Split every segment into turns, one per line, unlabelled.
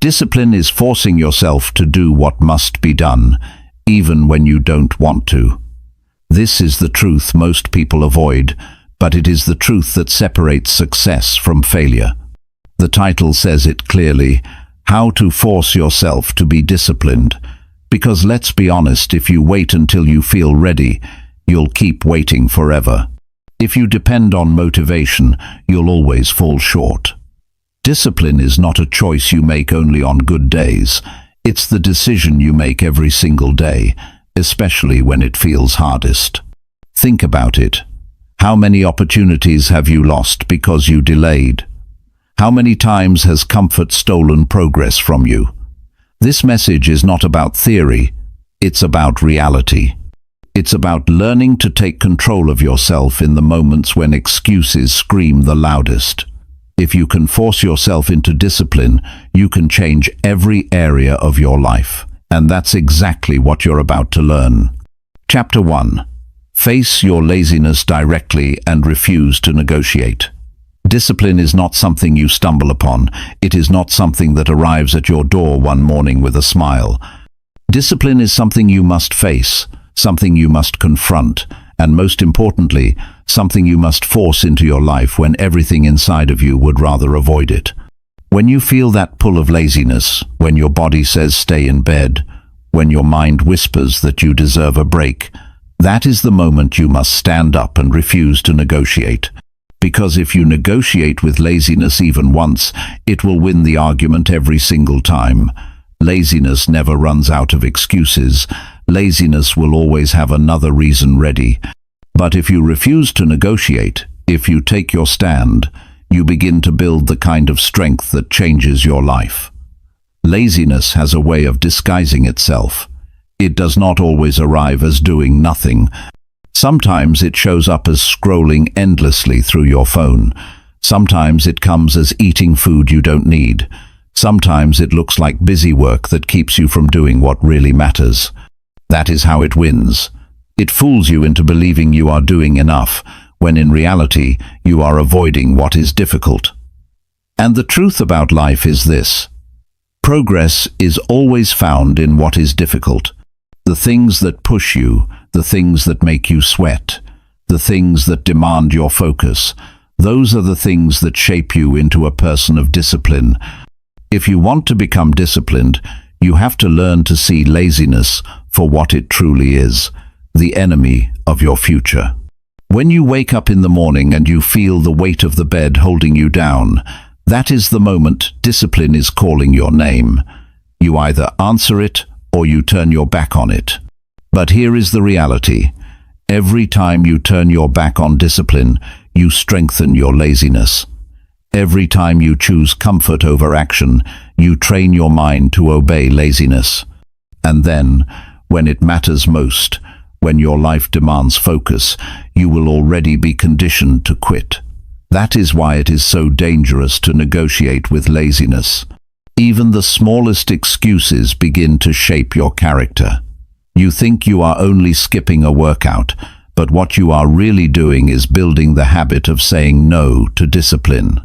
Discipline is forcing yourself to do what must be done, even when you don't want to. This is the truth most people avoid, but it is the truth that separates success from failure. The title says it clearly: How to Force Yourself to Be Disciplined. Because let's be honest, if you wait until you feel ready, you'll keep waiting forever. If you depend on motivation, you'll always fall short. Discipline is not a choice you make only on good days. It's the decision you make every single day, especially when it feels hardest. Think about it. How many opportunities have you lost because you delayed? How many times has comfort stolen progress from you? This message is not about theory, it's about reality. It's about learning to take control of yourself in the moments when excuses scream the loudest. If you can force yourself into discipline, you can change every area of your life. And that's exactly what you're about to learn. Chapter 1. Face your laziness directly and refuse to negotiate. Discipline is not something you stumble upon. It is not something that arrives at your door one morning with a smile. Discipline is something you must face, something you must confront, and most importantly, something you must force into your life when everything inside of you would rather avoid it. When you feel that pull of laziness, when your body says stay in bed, when your mind whispers that you deserve a break, that is the moment you must stand up and refuse to negotiate. Because if you negotiate with laziness even once, it will win the argument every single time. Laziness never runs out of excuses. Laziness will always have another reason ready. But if you refuse to negotiate, if you take your stand, you begin to build the kind of strength that changes your life. Laziness has a way of disguising itself. It does not always arrive as doing nothing. Sometimes it shows up as scrolling endlessly through your phone. Sometimes it comes as eating food you don't need. Sometimes it looks like busy work that keeps you from doing what really matters. That is how it wins. It fools you into believing you are doing enough, when in reality you are avoiding what is difficult. And the truth about life is this: progress is always found in what is difficult. The things that push you, the things that make you sweat, the things that demand your focus, those are the things that shape you into a person of discipline. If you want to become disciplined, you have to learn to see laziness for what it truly is, the enemy of your future. When you wake up in the morning and you feel the weight of the bed holding you down, that is the moment discipline is calling your name. You either answer it or you turn your back on it. But here is the reality. Every time you turn your back on discipline, you strengthen your laziness. Every time you choose comfort over action, you train your mind to obey laziness. And then, when it matters most, when your life demands focus, you will already be conditioned to quit. That is why it is so dangerous to negotiate with laziness. Even the smallest excuses begin to shape your character. You think you are only skipping a workout, but what you are really doing is building the habit of saying no to discipline.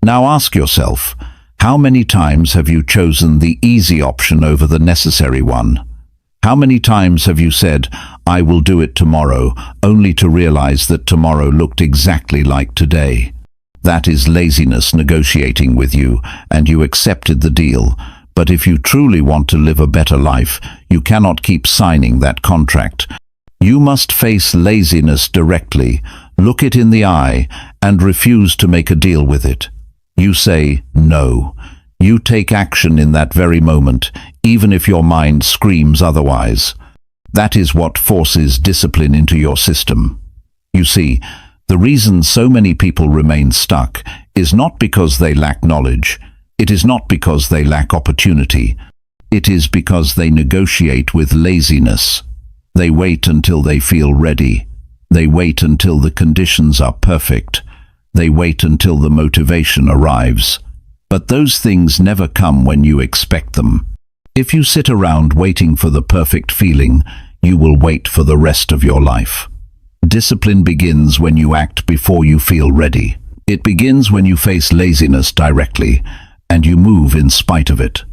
Now ask yourself, how many times have you chosen the easy option over the necessary one? How many times have you said, "I will do it tomorrow," only to realize that tomorrow looked exactly like today? That is laziness negotiating with you, and you accepted the deal. But if you truly want to live a better life, you cannot keep signing that contract. You must face laziness directly, look it in the eye, and refuse to make a deal with it. You say no. You take action in that very moment, even if your mind screams otherwise. That is what forces discipline into your system. You see, the reason so many people remain stuck is not because they lack knowledge. It is not because they lack opportunity. It is because they negotiate with laziness. They wait until they feel ready. They wait until the conditions are perfect. They wait until the motivation arrives. But those things never come when you expect them. If you sit around waiting for the perfect feeling, you will wait for the rest of your life. Discipline begins when you act before you feel ready. It begins when you face laziness directly, and you move in spite of it.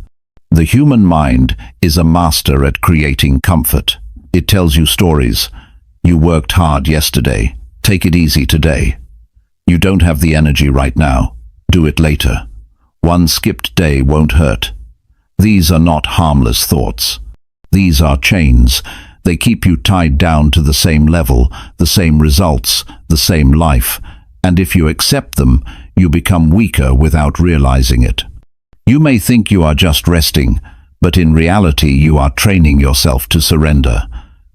The human mind is a master at creating comfort. It tells you stories. You worked hard yesterday. Take it easy today. You don't have the energy right now. Do it later. One skipped day won't hurt. These are not harmless thoughts. These are chains. They keep you tied down to the same level, the same results, the same life. And if you accept them, you become weaker without realizing it. You may think you are just resting, but in reality you are training yourself to surrender.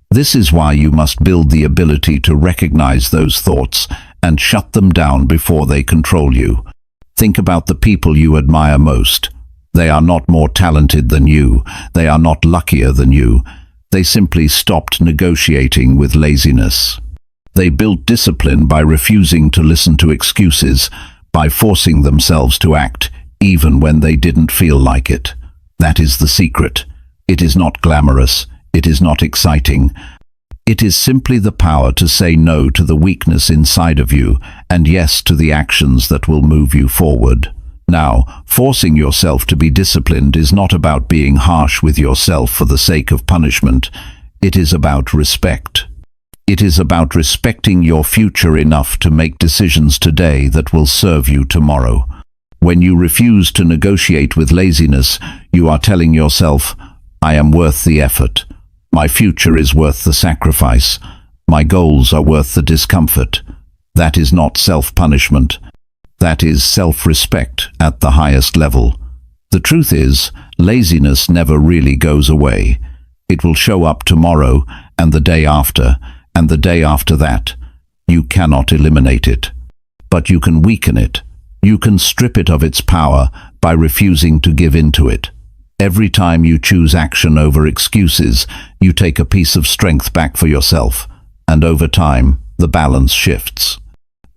This is why you must build the ability to recognize those thoughts and shut them down before they control you. Think about the people you admire most. They are not more talented than you. They are not luckier than you. They simply stopped negotiating with laziness. They built discipline by refusing to listen to excuses, by forcing themselves to act, even when they didn't feel like it. That is the secret. It is not glamorous. It is not exciting. It is simply the power to say no to the weakness inside of you and yes to the actions that will move you forward. Now, forcing yourself to be disciplined is not about being harsh with yourself for the sake of punishment. It is about respect. It is about respecting your future enough to make decisions today that will serve you tomorrow. When you refuse to negotiate with laziness, you are telling yourself, I am worth the effort. My future is worth the sacrifice. My goals are worth the discomfort. That is not self-punishment. That is self-respect at the highest level. The truth is, laziness never really goes away. It will show up tomorrow, and the day after, and the day after that. You cannot eliminate it. But you can weaken it. You can strip it of its power by refusing to give in to it. Every time you choose action over excuses, you take a piece of strength back for yourself, and over time, the balance shifts.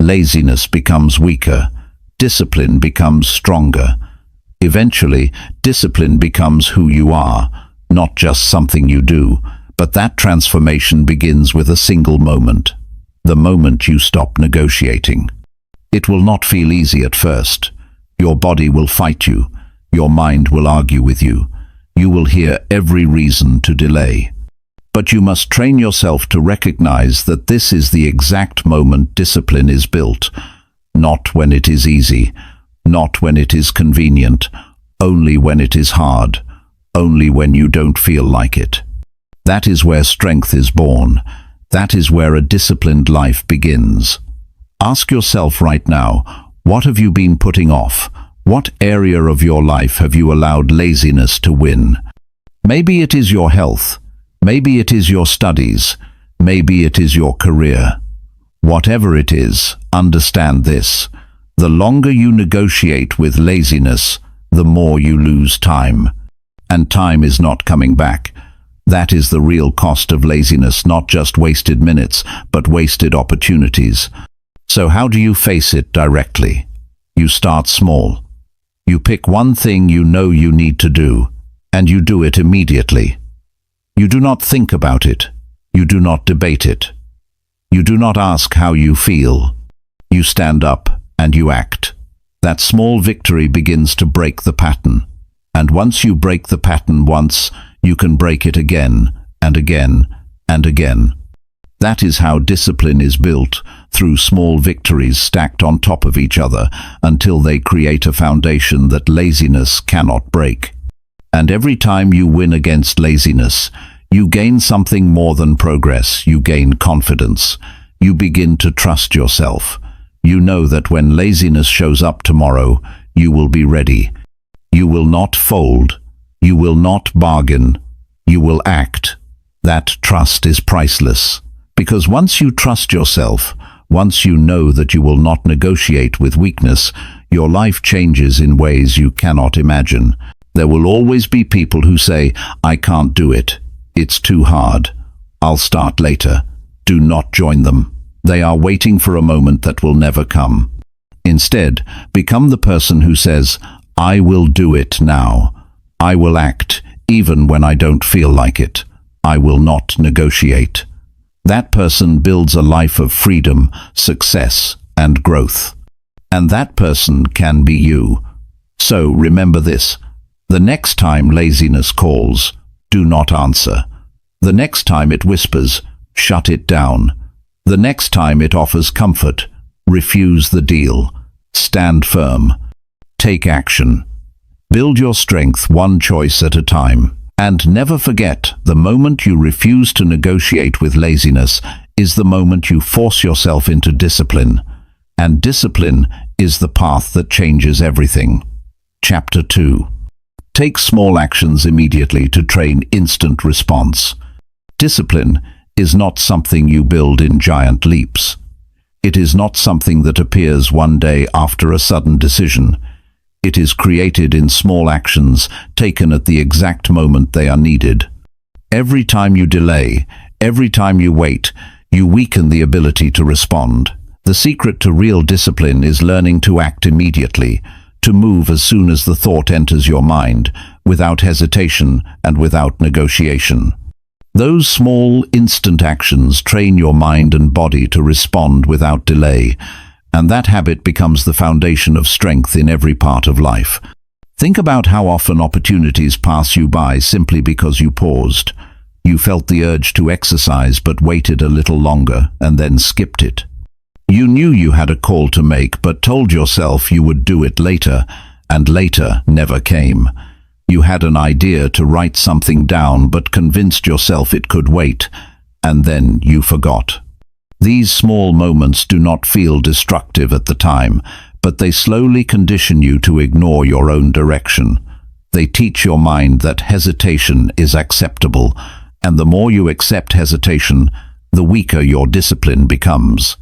Laziness becomes weaker. Discipline becomes stronger. Eventually, discipline becomes who you are, not just something you do, but that transformation begins with a single moment. The moment you stop negotiating. It will not feel easy at first. Your body will fight you. Your mind will argue with you. You will hear every reason to delay. But you must train yourself to recognize that this is the exact moment discipline is built. Not when it is easy, not when it is convenient, only when it is hard, only when you don't feel like it. That is where strength is born. That is where a disciplined life begins. Ask yourself right now, what have you been putting off? What area of your life have you allowed laziness to win? Maybe it is your health. Maybe it is your studies. Maybe it is your career. Whatever it is, understand this. The longer you negotiate with laziness, the more you lose time. And time is not coming back. That is the real cost of laziness, not just wasted minutes, but wasted opportunities. So how do you face it directly? You start small. You pick one thing you know you need to do, and you do it immediately. You do not think about it. You do not debate it. You do not ask how you feel. You stand up and you act. That small victory begins to break the pattern. And once you break the pattern once, you can break it again and again and again. That is how discipline is built, through small victories stacked on top of each other until they create a foundation that laziness cannot break. And every time you win against laziness, you gain something more than progress. You gain confidence. You begin to trust yourself. You know that when laziness shows up tomorrow, you will be ready. You will not fold. You will not bargain. You will act. That trust is priceless. Because once you trust yourself, once you know that you will not negotiate with weakness, your life changes in ways you cannot imagine. There will always be people who say, I can't do it. It's too hard. I'll start later. Do not join them. They are waiting for a moment that will never come. Instead, become the person who says, I will do it now. I will act, even when I don't feel like it. I will not negotiate. That person builds a life of freedom, success, and growth. And that person can be you. So remember this. The next time laziness calls, do not answer. The next time it whispers, shut it down. The next time it offers comfort, refuse the deal. Stand firm. Take action. Build your strength one choice at a time. And never forget, the moment you refuse to negotiate with laziness is the moment you force yourself into discipline. And discipline is the path that changes everything. Chapter 2. Take small actions immediately to train instant response. Discipline is not something you build in giant leaps. It is not something that appears one day after a sudden decision. It is created in small actions taken at the exact moment they are needed. Every time you delay, every time you wait, you weaken the ability to respond. The secret to real discipline is learning to act immediately, to move as soon as the thought enters your mind, without hesitation and without negotiation. Those small, instant actions train your mind and body to respond without delay, and that habit becomes the foundation of strength in every part of life. Think about how often opportunities pass you by simply because you paused. You felt the urge to exercise but waited a little longer and then skipped it. You knew you had a call to make but told yourself you would do it later, and later never came. You had an idea to write something down but convinced yourself it could wait, and then you forgot. These small moments do not feel destructive at the time, but they slowly condition you to ignore your own direction. They teach your mind that hesitation is acceptable, and the more you accept hesitation, the weaker your discipline becomes.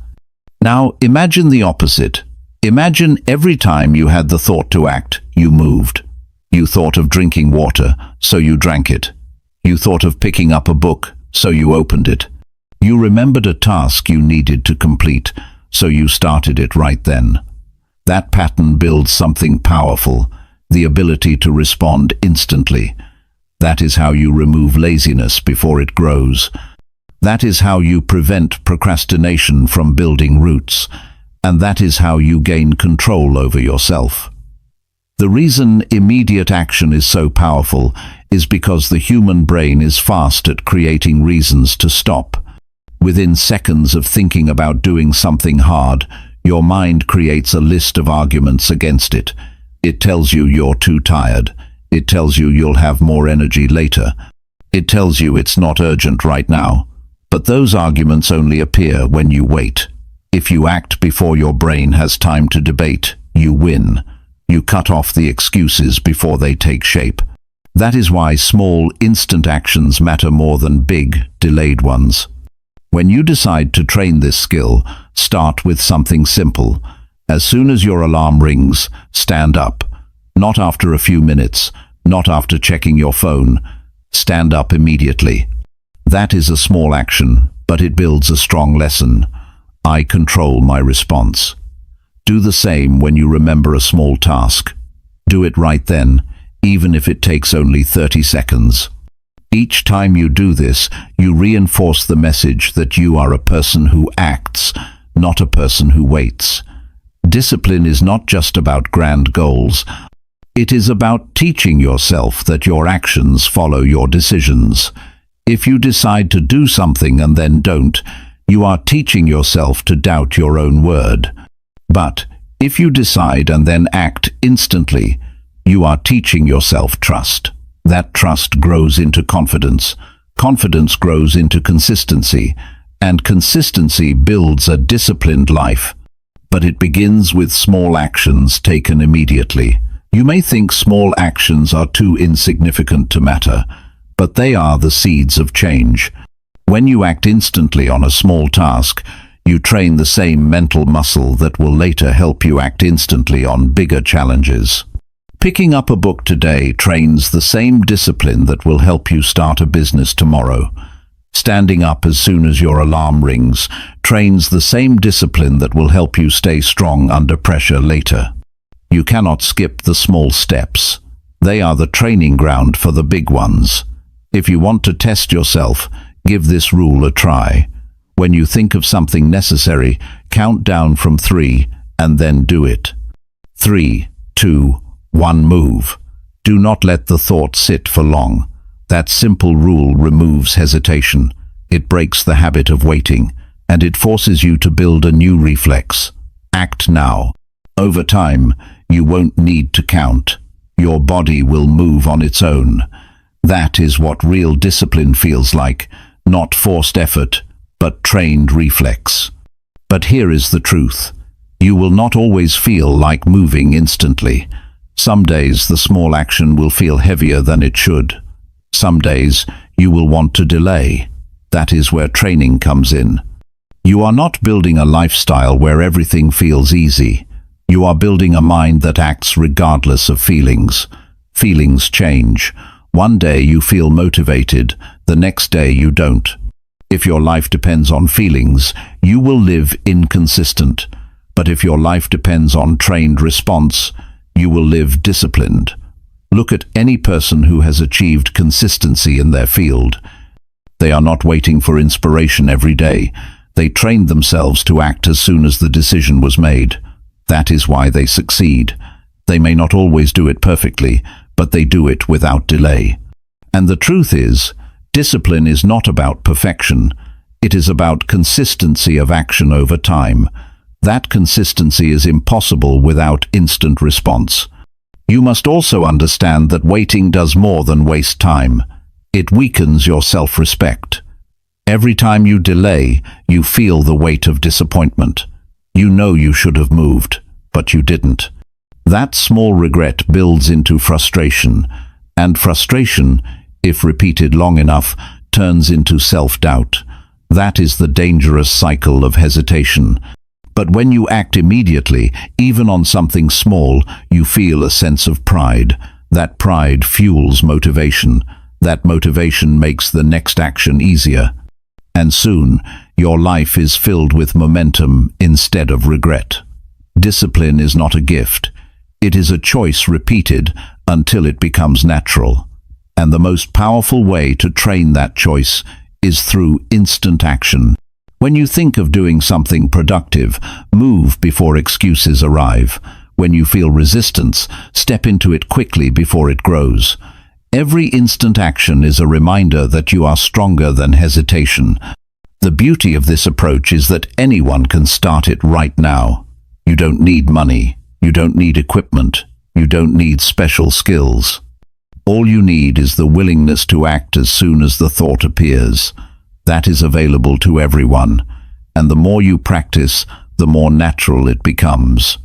Now imagine the opposite. Imagine every time you had the thought to act, you moved. You thought of drinking water, so you drank it. You thought of picking up a book, so you opened it. You remembered a task you needed to complete, so you started it right then. That pattern builds something powerful, the ability to respond instantly. That is how you remove laziness before it grows. That is how you prevent procrastination from building roots, and that is how you gain control over yourself. The reason immediate action is so powerful is because the human brain is fast at creating reasons to stop. Within seconds of thinking about doing something hard, your mind creates a list of arguments against it. It tells you you're too tired. It tells you you'll have more energy later. It tells you it's not urgent right now. But those arguments only appear when you wait. If you act before your brain has time to debate, you win. You cut off the excuses before they take shape. That is why small, instant actions matter more than big, delayed ones. When you decide to train this skill, start with something simple. As soon as your alarm rings, stand up. Not after a few minutes, not after checking your phone. Stand up immediately. That is a small action, but it builds a strong lesson. I control my response. Do the same when you remember a small task. Do it right then, even if it takes only 30 seconds. Each time you do this, you reinforce the message that you are a person who acts, not a person who waits. Discipline is not just about grand goals. It is about teaching yourself that your actions follow your decisions. If you decide to do something and then don't, you are teaching yourself to doubt your own word. But if you decide and then act instantly, you are teaching yourself trust. That trust grows into confidence. Confidence grows into consistency, and consistency builds a disciplined life. But it begins with small actions taken immediately. You may think small actions are too insignificant to matter, but they are the seeds of change. When you act instantly on a small task, you train the same mental muscle that will later help you act instantly on bigger challenges. Picking up a book today trains the same discipline that will help you start a business tomorrow. Standing up as soon as your alarm rings trains the same discipline that will help you stay strong under pressure later. You cannot skip the small steps. They are the training ground for the big ones. If you want to test yourself, give this rule a try. When you think of something necessary, count down from 3 and then do it. 3, 2, 1, move. Do not let the thought sit for long. That simple rule removes hesitation. It breaks the habit of waiting, and it forces you to build a new reflex. Act now. Over time, you won't need to count. Your body will move on its own. That is what real discipline feels like, not forced effort, but trained reflex. But here is the truth. You will not always feel like moving instantly. Some days the small action will feel heavier than it should. Some days you will want to delay. That is where training comes in. You are not building a lifestyle where everything feels easy. You are building a mind that acts regardless of feelings. Feelings change. One day you feel motivated, the next day you don't. If your life depends on feelings, you will live inconsistent. But if your life depends on trained response, you will live disciplined. Look at any person who has achieved consistency in their field. They are not waiting for inspiration every day. They trained themselves to act as soon as the decision was made. That is why they succeed. They may not always do it perfectly, but they do it without delay. And the truth is, discipline is not about perfection. It is about consistency of action over time. That consistency is impossible without instant response. You must also understand that waiting does more than waste time. It weakens your self-respect. Every time you delay, you feel the weight of disappointment. You know you should have moved, but you didn't. That small regret builds into frustration, and frustration, if repeated long enough, turns into self-doubt. That is the dangerous cycle of hesitation. But when you act immediately, even on something small, you feel a sense of pride. That pride fuels motivation. That motivation makes the next action easier. And soon, your life is filled with momentum instead of regret. Discipline is not a gift. It is a choice repeated until it becomes natural. And the most powerful way to train that choice is through instant action. When you think of doing something productive, move before excuses arrive. When you feel resistance, step into it quickly before it grows. Every instant action is a reminder that you are stronger than hesitation. The beauty of this approach is that anyone can start it right now. You don't need money. You don't need equipment. You don't need special skills. All you need is the willingness to act as soon as the thought appears. That is available to everyone, and the more you practice, the more natural it becomes.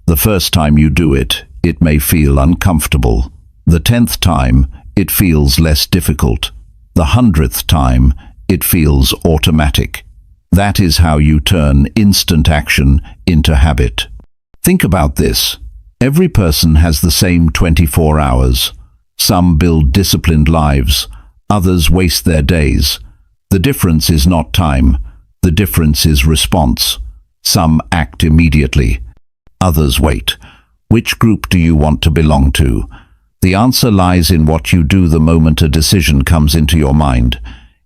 The first time you do it, it may feel uncomfortable. The 10th time, it feels less difficult. The 100th time, it feels automatic. That is how you turn instant action into habit. Think about this. Every person has the same 24 hours. Some build disciplined lives, others waste their days. The difference is not time. The difference is response. Some act immediately. Others wait. Which group do you want to belong to? The answer lies in what you do the moment a decision comes into your mind.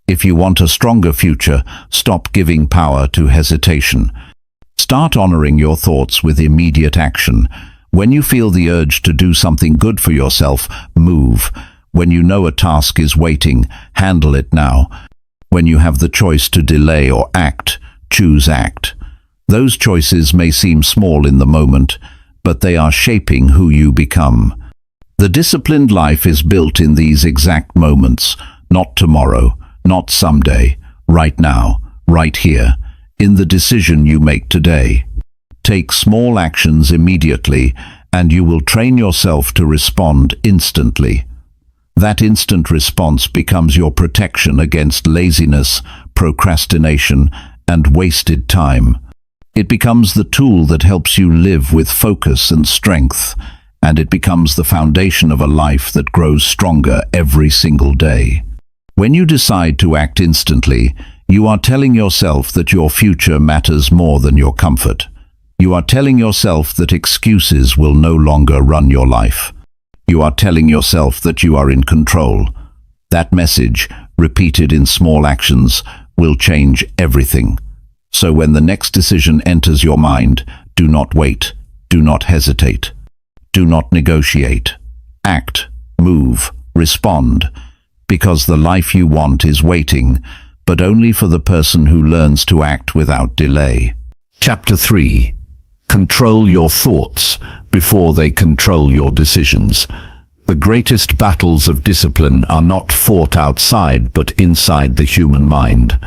If you want a stronger future, stop giving power to hesitation. Start honoring your thoughts with immediate action. When you feel the urge to do something good for yourself, move. When you know a task is waiting, handle it now. When you have the choice to delay or act, choose act. Those choices may seem small in the moment, but they are shaping who you become. The disciplined life is built in these exact moments, not tomorrow, not someday, right now, right here, in the decision you make today. Take small actions immediately, and you will train yourself to respond instantly. That instant response becomes your protection against laziness, procrastination, and wasted time. It becomes the tool that helps you live with focus and strength, and it becomes the foundation of a life that grows stronger every single day. When you decide to act instantly, you are telling yourself that your future matters more than your comfort. You are telling yourself that excuses will no longer run your life. You are telling yourself that you are in control. That message, repeated in small actions, will change everything. So when the next decision enters your mind, do not wait, do not hesitate, do not negotiate. Act, move, respond, because the life you want is waiting, but only for the person who learns to act without delay. Chapter 3. Control your thoughts before they control your decisions. The greatest battles of discipline are not fought outside but inside the human mind.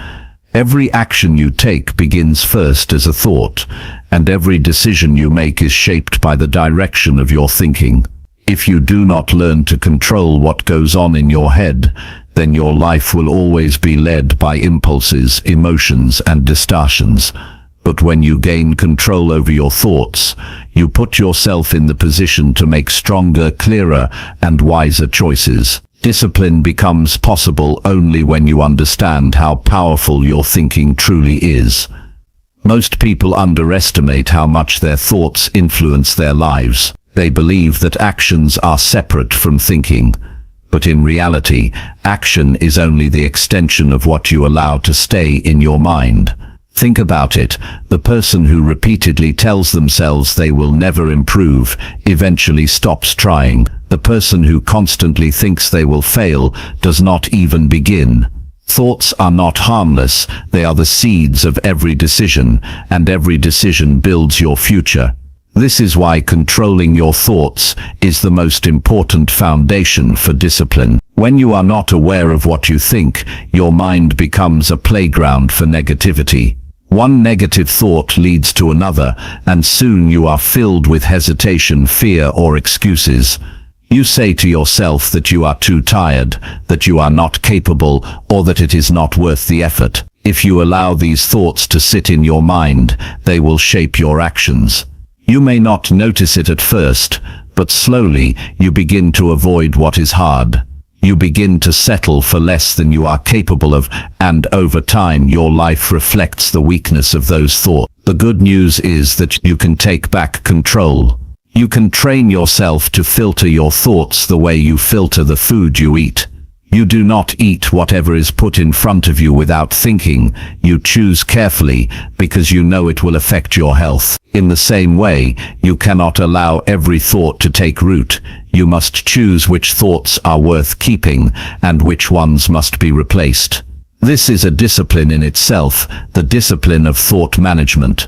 Every action you take begins first as a thought, and every decision you make is shaped by the direction of your thinking. If you do not learn to control what goes on in your head, then your life will always be led by impulses, emotions, and distortions. But when you gain control over your thoughts, you put yourself in the position to make stronger, clearer, and wiser choices. Discipline becomes possible only when you understand how powerful your thinking truly is. Most people underestimate how much their thoughts influence their lives. They believe that actions are separate from thinking. But in reality, action is only the extension of what you allow to stay in your mind. Think about it. The person who repeatedly tells themselves they will never improve eventually stops trying. The person who constantly thinks they will fail does not even begin. Thoughts are not harmless. They are the seeds of every decision, and every decision builds your future. This is why controlling your thoughts is the most important foundation for discipline. When you are not aware of what you think, your mind becomes a playground for negativity. One negative thought leads to another, and soon you are filled with hesitation, fear, or excuses. You say to yourself that you are too tired, that you are not capable, or that it is not worth the effort. If you allow these thoughts to sit in your mind, they will shape your actions. You may not notice it at first, but slowly you begin to avoid what is hard. You begin to settle for less than you are capable of, and over time your life reflects the weakness of those thoughts. The good news is that you can take back control. You can train yourself to filter your thoughts the way you filter the food you eat. You do not eat whatever is put in front of you without thinking. You choose carefully because you know it will affect your health. In the same way, you cannot allow every thought to take root. You must choose which thoughts are worth keeping and which ones must be replaced. This is a discipline in itself, the discipline of thought management.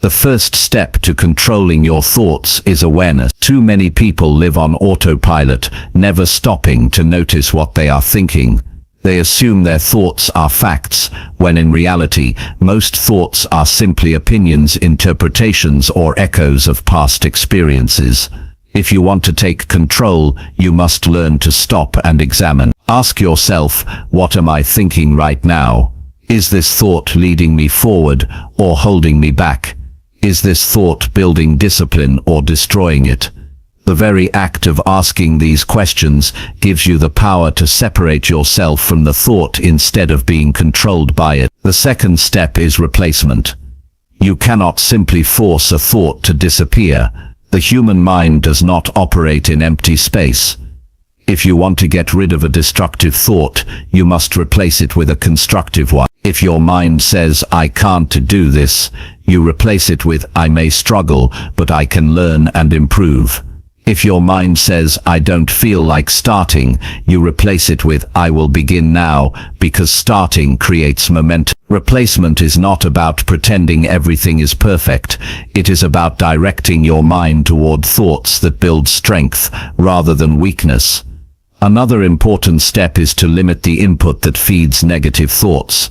The first step to controlling your thoughts is awareness. Too many people live on autopilot, never stopping to notice what they are thinking. They assume their thoughts are facts, when in reality, most thoughts are simply opinions, interpretations, or echoes of past experiences. If you want to take control, you must learn to stop and examine. Ask yourself, what am I thinking right now? Is this thought leading me forward or holding me back? Is this thought building discipline or destroying it? The very act of asking these questions gives you the power to separate yourself from the thought instead of being controlled by it. The second step is replacement. You cannot simply force a thought to disappear. The human mind does not operate in empty space. If you want to get rid of a destructive thought, you must replace it with a constructive one. If your mind says, I can't do this, you replace it with, I may struggle, but I can learn and improve. If your mind says, I don't feel like starting, you replace it with, I will begin now, because starting creates momentum. Replacement is not about pretending everything is perfect. It is about directing your mind toward thoughts that build strength, rather than weakness. Another important step is to limit the input that feeds negative thoughts.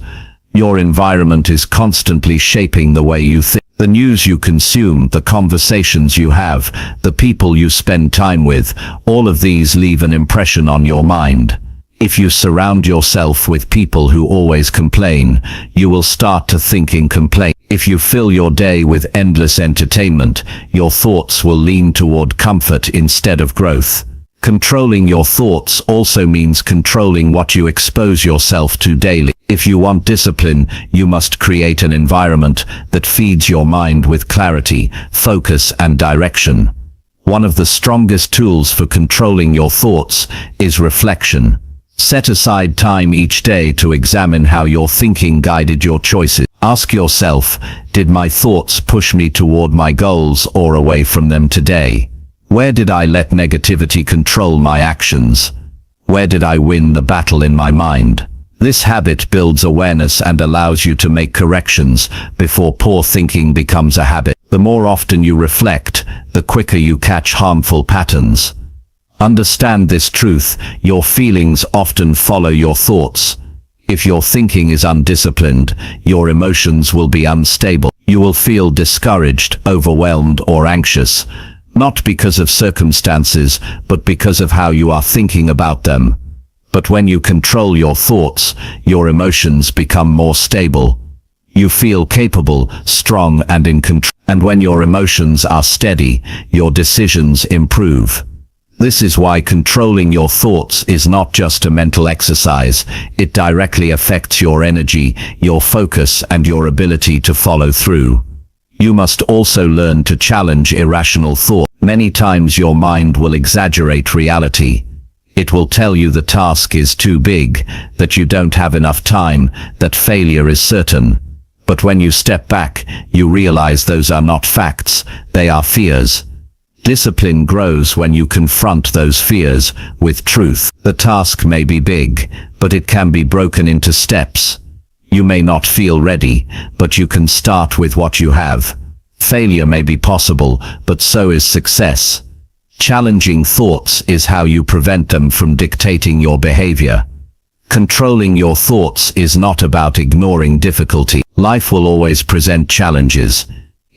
Your environment is constantly shaping the way you think. The news you consume, the conversations you have, the people you spend time with, all of these leave an impression on your mind. If you surround yourself with people who always complain, you will start to think in complaint. If you fill your day with endless entertainment, your thoughts will lean toward comfort instead of growth. Controlling your thoughts also means controlling what you expose yourself to daily. If you want discipline, you must create an environment that feeds your mind with clarity, focus, and direction. One of the strongest tools for controlling your thoughts is reflection. Set aside time each day to examine how your thinking guided your choices. Ask yourself, did my thoughts push me toward my goals or away from them today? Where did I let negativity control my actions? Where did I win the battle in my mind? This habit builds awareness and allows you to make corrections before poor thinking becomes a habit. The more often you reflect, the quicker you catch harmful patterns. Understand this truth: your feelings often follow your thoughts. If your thinking is undisciplined, your emotions will be unstable. You will feel discouraged, overwhelmed, or anxious, not because of circumstances, but because of how you are thinking about them. But when you control your thoughts, your emotions become more stable. You feel capable, strong, and in control. And when your emotions are steady, your decisions improve. This is why controlling your thoughts is not just a mental exercise. It directly affects your energy, your focus, and your ability to follow through. You must also learn to challenge irrational thought. Many times your mind will exaggerate reality. It will tell you the task is too big, that you don't have enough time, that failure is certain. But when you step back, you realize those are not facts, they are fears. Discipline grows when you confront those fears with truth. The task may be big, but it can be broken into steps. You may not feel ready, but you can start with what you have. Failure may be possible, but so is success. Challenging thoughts is how you prevent them from dictating your behavior. Controlling your thoughts is not about ignoring difficulty. Life will always present challenges.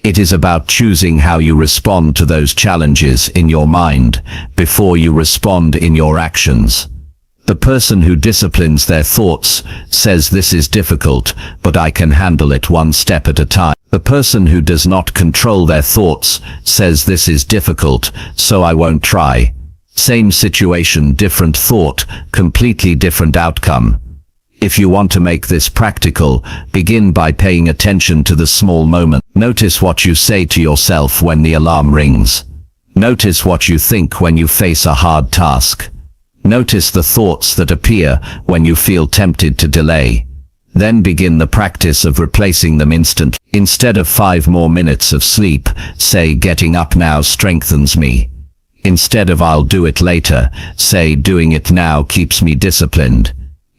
It is about choosing how you respond to those challenges in your mind before you respond in your actions. The person who disciplines their thoughts says, "This is difficult, but I can handle it one step at a time." The person who does not control their thoughts says, "This is difficult, so I won't try." Same situation, different thought, completely different outcome. If you want to make this practical, begin by paying attention to the small moment. Notice what you say to yourself when the alarm rings. Notice what you think when you face a hard task. Notice the thoughts that appear when you feel tempted to delay. Then begin the practice of replacing them instantly. Instead of 5 more minutes of sleep, say, "Getting up now strengthens me." Instead of "I'll do it later," say, "Doing it now keeps me disciplined."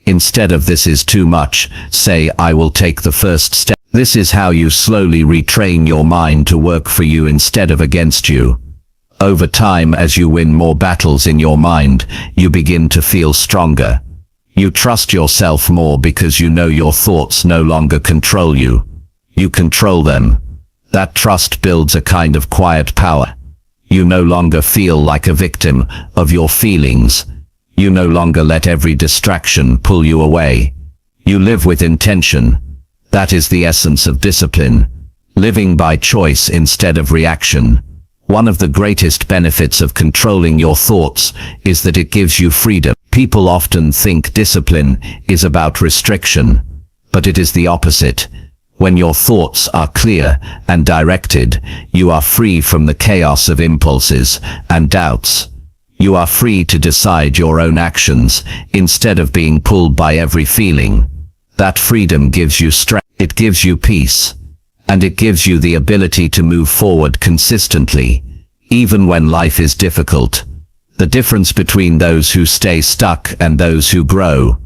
Instead of "This is too much," say, "I will take the first step." This is how you slowly retrain your mind to work for you instead of against you. Over time, as you win more battles in your mind, you begin to feel stronger. You trust yourself more because you know your thoughts no longer control you. You control them. That trust builds a kind of quiet power. You no longer feel like a victim of your feelings. You no longer let every distraction pull you away. You live with intention. That is the essence of discipline. Living by choice instead of reaction. One of the greatest benefits of controlling your thoughts is that it gives you freedom. People often think discipline is about restriction, but it is the opposite. When your thoughts are clear and directed, you are free from the chaos of impulses and doubts. You are free to decide your own actions instead of being pulled by every feeling. That freedom gives you strength, it gives you peace, and it gives you the ability to move forward consistently, even when life is difficult. The difference between those who stay stuck and those who grow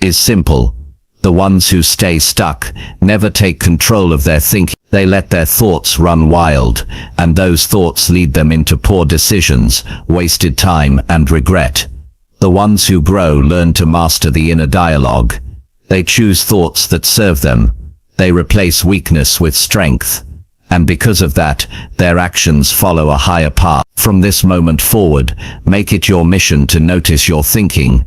is simple. The ones who stay stuck never take control of their thinking. They let their thoughts run wild, and those thoughts lead them into poor decisions, wasted time, and regret. The ones who grow learn to master the inner dialogue. They choose thoughts that serve them. They replace weakness with strength. And because of that, their actions follow a higher path. From this moment forward, make it your mission to notice your thinking.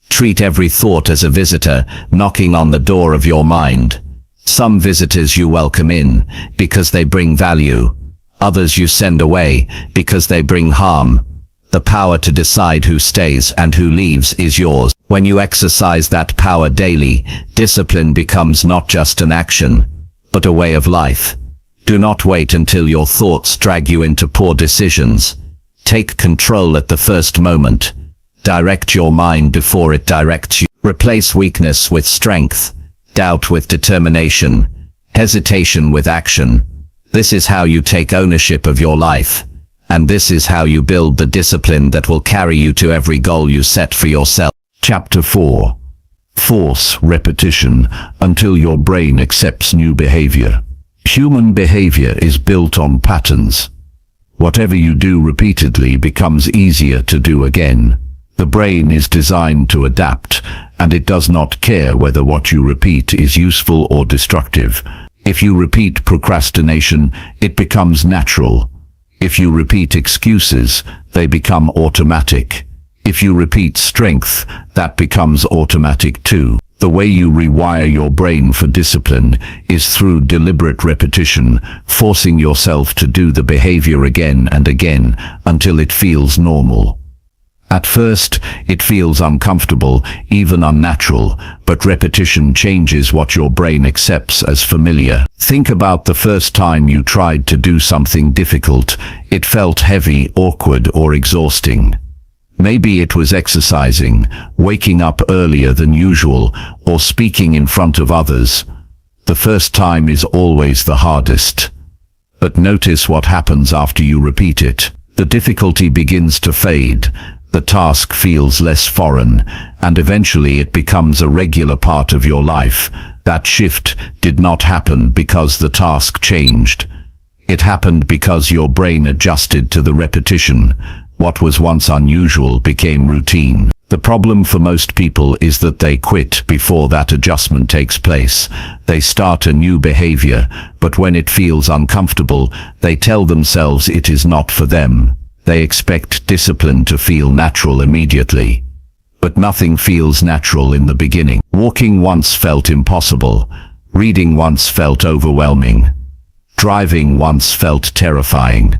Treat every thought as a visitor knocking on the door of your mind. Some visitors you welcome in because they bring value. Others you send away because they bring harm. The power to decide who stays and who leaves is yours. When you exercise that power daily, discipline becomes not just an action, but a way of life. Do not wait until your thoughts drag you into poor decisions. Take control at the first moment. Direct your mind before it directs you. Replace weakness with strength, doubt with determination, hesitation with action. This is how you take ownership of your life. And this is how you build the discipline that will carry you to every goal you set for yourself. Chapter 4. Force repetition until your brain accepts new behavior. Human behavior is built on patterns. Whatever you do repeatedly becomes easier to do again. The brain is designed to adapt, and it does not care whether what you repeat is useful or destructive. If you repeat procrastination, it becomes natural. If you repeat excuses, they become automatic. If you repeat strength, that becomes automatic too. The way you rewire your brain for discipline is through deliberate repetition, forcing yourself to do the behavior again and again until it feels normal. At first, it feels uncomfortable, even unnatural, but repetition changes what your brain accepts as familiar. Think about the first time you tried to do something difficult. It felt heavy, awkward, or exhausting. Maybe it was exercising, waking up earlier than usual, or speaking in front of others. The first time is always the hardest. But notice what happens after you repeat it. The difficulty begins to fade. The task feels less foreign, and eventually it becomes a regular part of your life. That shift did not happen because the task changed. It happened because your brain adjusted to the repetition. What was once unusual became routine. The problem for most people is that they quit before that adjustment takes place. They start a new behavior, but when it feels uncomfortable, they tell themselves it is not for them. They expect discipline to feel natural immediately. But nothing feels natural in the beginning. Walking once felt impossible. Reading once felt overwhelming. Driving once felt terrifying.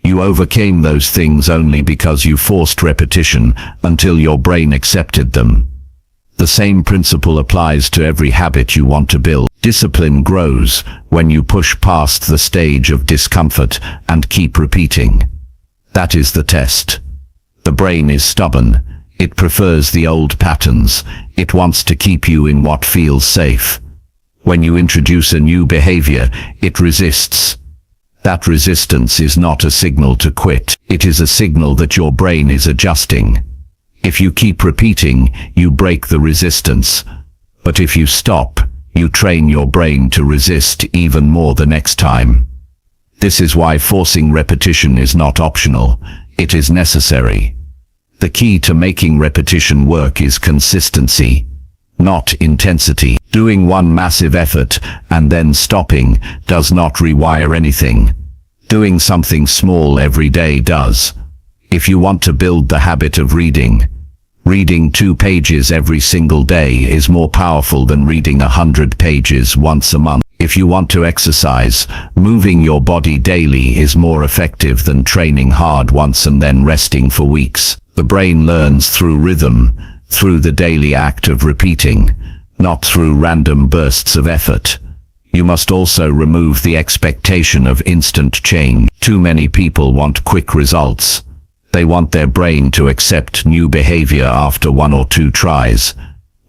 You overcame those things only because you forced repetition until your brain accepted them. The same principle applies to every habit you want to build. Discipline grows when you push past the stage of discomfort and keep repeating. That is the test. The brain is stubborn. It prefers the old patterns. It wants to keep you in what feels safe. When you introduce a new behavior, it resists. That resistance is not a signal to quit. It is a signal that your brain is adjusting. If you keep repeating, you break the resistance. But if you stop, you train your brain to resist even more the next time. This is why forcing repetition is not optional. It is necessary. The key to making repetition work is consistency, not intensity. Doing one massive effort and then stopping does not rewire anything. Doing something small every day does. If you want to build the habit of reading, reading 2 pages every single day is more powerful than reading 100 pages once a month. If you want to exercise, moving your body daily is more effective than training hard once and then resting for weeks. The brain learns through rhythm, through the daily act of repeating, not through random bursts of effort. You must also remove the expectation of instant change. Too many people want quick results. They want their brain to accept new behavior after 1 or 2 tries.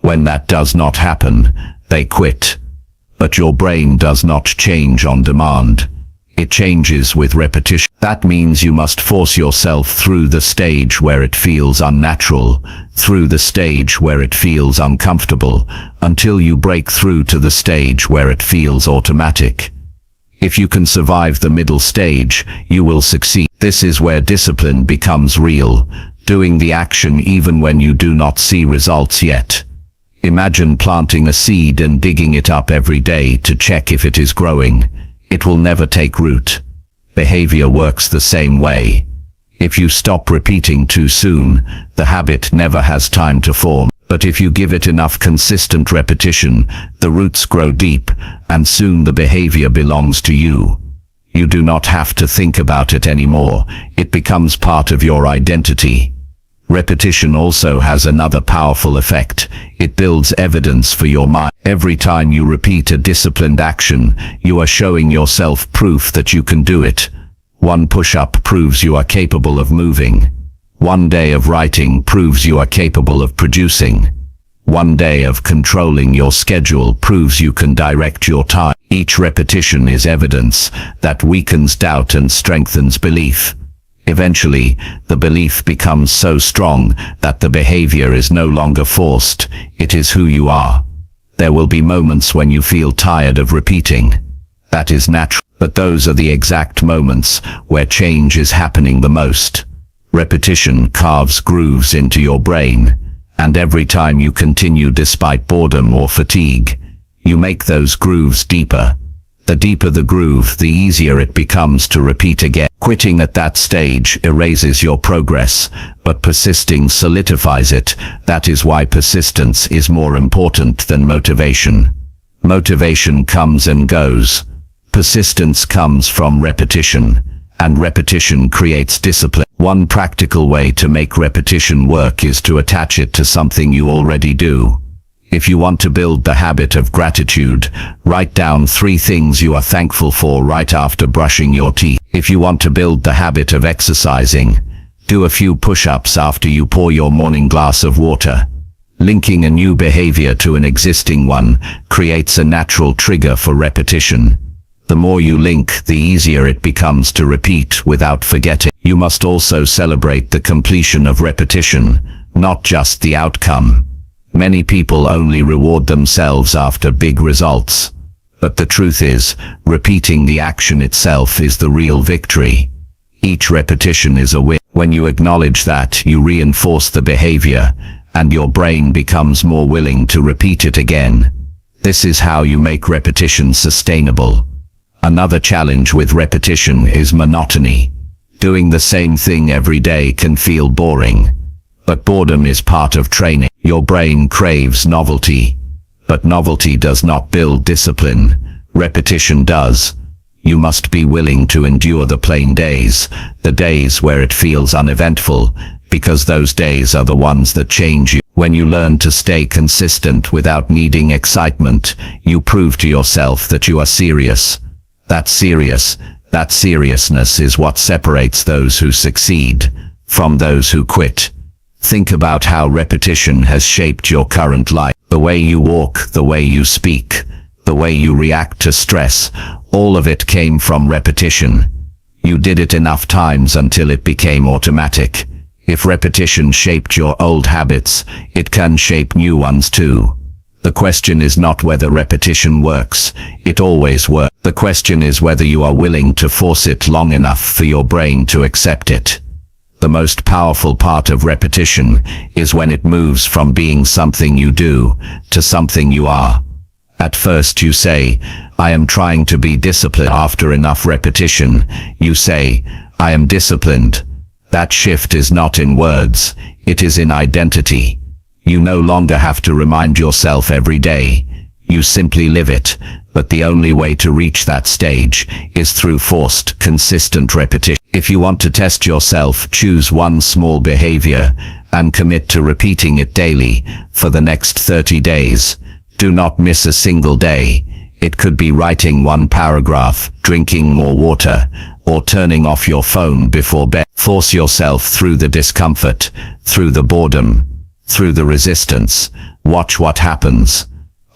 When that does not happen, they quit. But your brain does not change on demand. It changes with repetition. That means you must force yourself through the stage where it feels unnatural, through the stage where it feels uncomfortable, until you break through to the stage where it feels automatic. If you can survive the middle stage, you will succeed. This is where discipline becomes real, doing the action even when you do not see results yet. Imagine planting a seed and digging it up every day to check if it is growing. It will never take root. Behavior works the same way. If you stop repeating too soon, the habit never has time to form. But if you give it enough consistent repetition, the roots grow deep, and soon the behavior belongs to you. You do not have to think about it anymore. It becomes part of your identity. Repetition also has another powerful effect. It builds evidence for your mind. Every time you repeat a disciplined action, you are showing yourself proof that you can do it. 1 push-up proves you are capable of moving. 1 day of writing proves you are capable of producing. 1 day of controlling your schedule proves you can direct your time. Each repetition is evidence that weakens doubt and strengthens belief. Eventually, the belief becomes so strong that the behavior is no longer forced, it is who you are. There will be moments when you feel tired of repeating. That is natural, but those are the exact moments where change is happening the most. Repetition carves grooves into your brain, and every time you continue despite boredom or fatigue, you make those grooves deeper. The deeper the groove, the easier it becomes to repeat again. Quitting at that stage erases your progress, but persisting solidifies it. That is why persistence is more important than motivation. Motivation comes and goes. Persistence comes from repetition, and repetition creates discipline. One practical way to make repetition work is to attach it to something you already do. If you want to build the habit of gratitude, write down 3 things you are thankful for right after brushing your teeth. If you want to build the habit of exercising, do a few push-ups after you pour your morning glass of water. Linking a new behavior to an existing one creates a natural trigger for repetition. The more you link, the easier it becomes to repeat without forgetting. You must also celebrate the completion of repetition, not just the outcome. Many people only reward themselves after big results. But the truth is, repeating the action itself is the real victory. Each repetition is a win. When you acknowledge that, you reinforce the behavior, and your brain becomes more willing to repeat it again. This is how you make repetition sustainable. Another challenge with repetition is monotony. Doing the same thing every day can feel boring. But boredom is part of training. Your brain craves novelty. But novelty does not build discipline. Repetition does. You must be willing to endure the plain days, the days where it feels uneventful, because those days are the ones that change you. When you learn to stay consistent without needing excitement, you prove to yourself that you are serious. That seriousness is what separates those who succeed from those who quit. Think about how repetition has shaped your current life. The way you walk, the way you speak, the way you react to stress, all of it came from repetition. You did it enough times until it became automatic. If repetition shaped your old habits, it can shape new ones too. The question is not whether repetition works. It always works. The question is whether you are willing to force it long enough for your brain to accept it. The most powerful part of repetition is when it moves from being something you do to something you are. At first you say, I am trying to be disciplined. After enough repetition, you say, I am disciplined. That shift is not in words, it is in identity. You no longer have to remind yourself every day. You simply live it, but the only way to reach that stage is through forced, consistent repetition. If you want to test yourself, choose one small behavior and commit to repeating it daily for the next 30 days. Do not miss a single day. It could be writing 1 paragraph, drinking more water, or turning off your phone before bed. Force yourself through the discomfort, through the boredom, through the resistance. Watch what happens.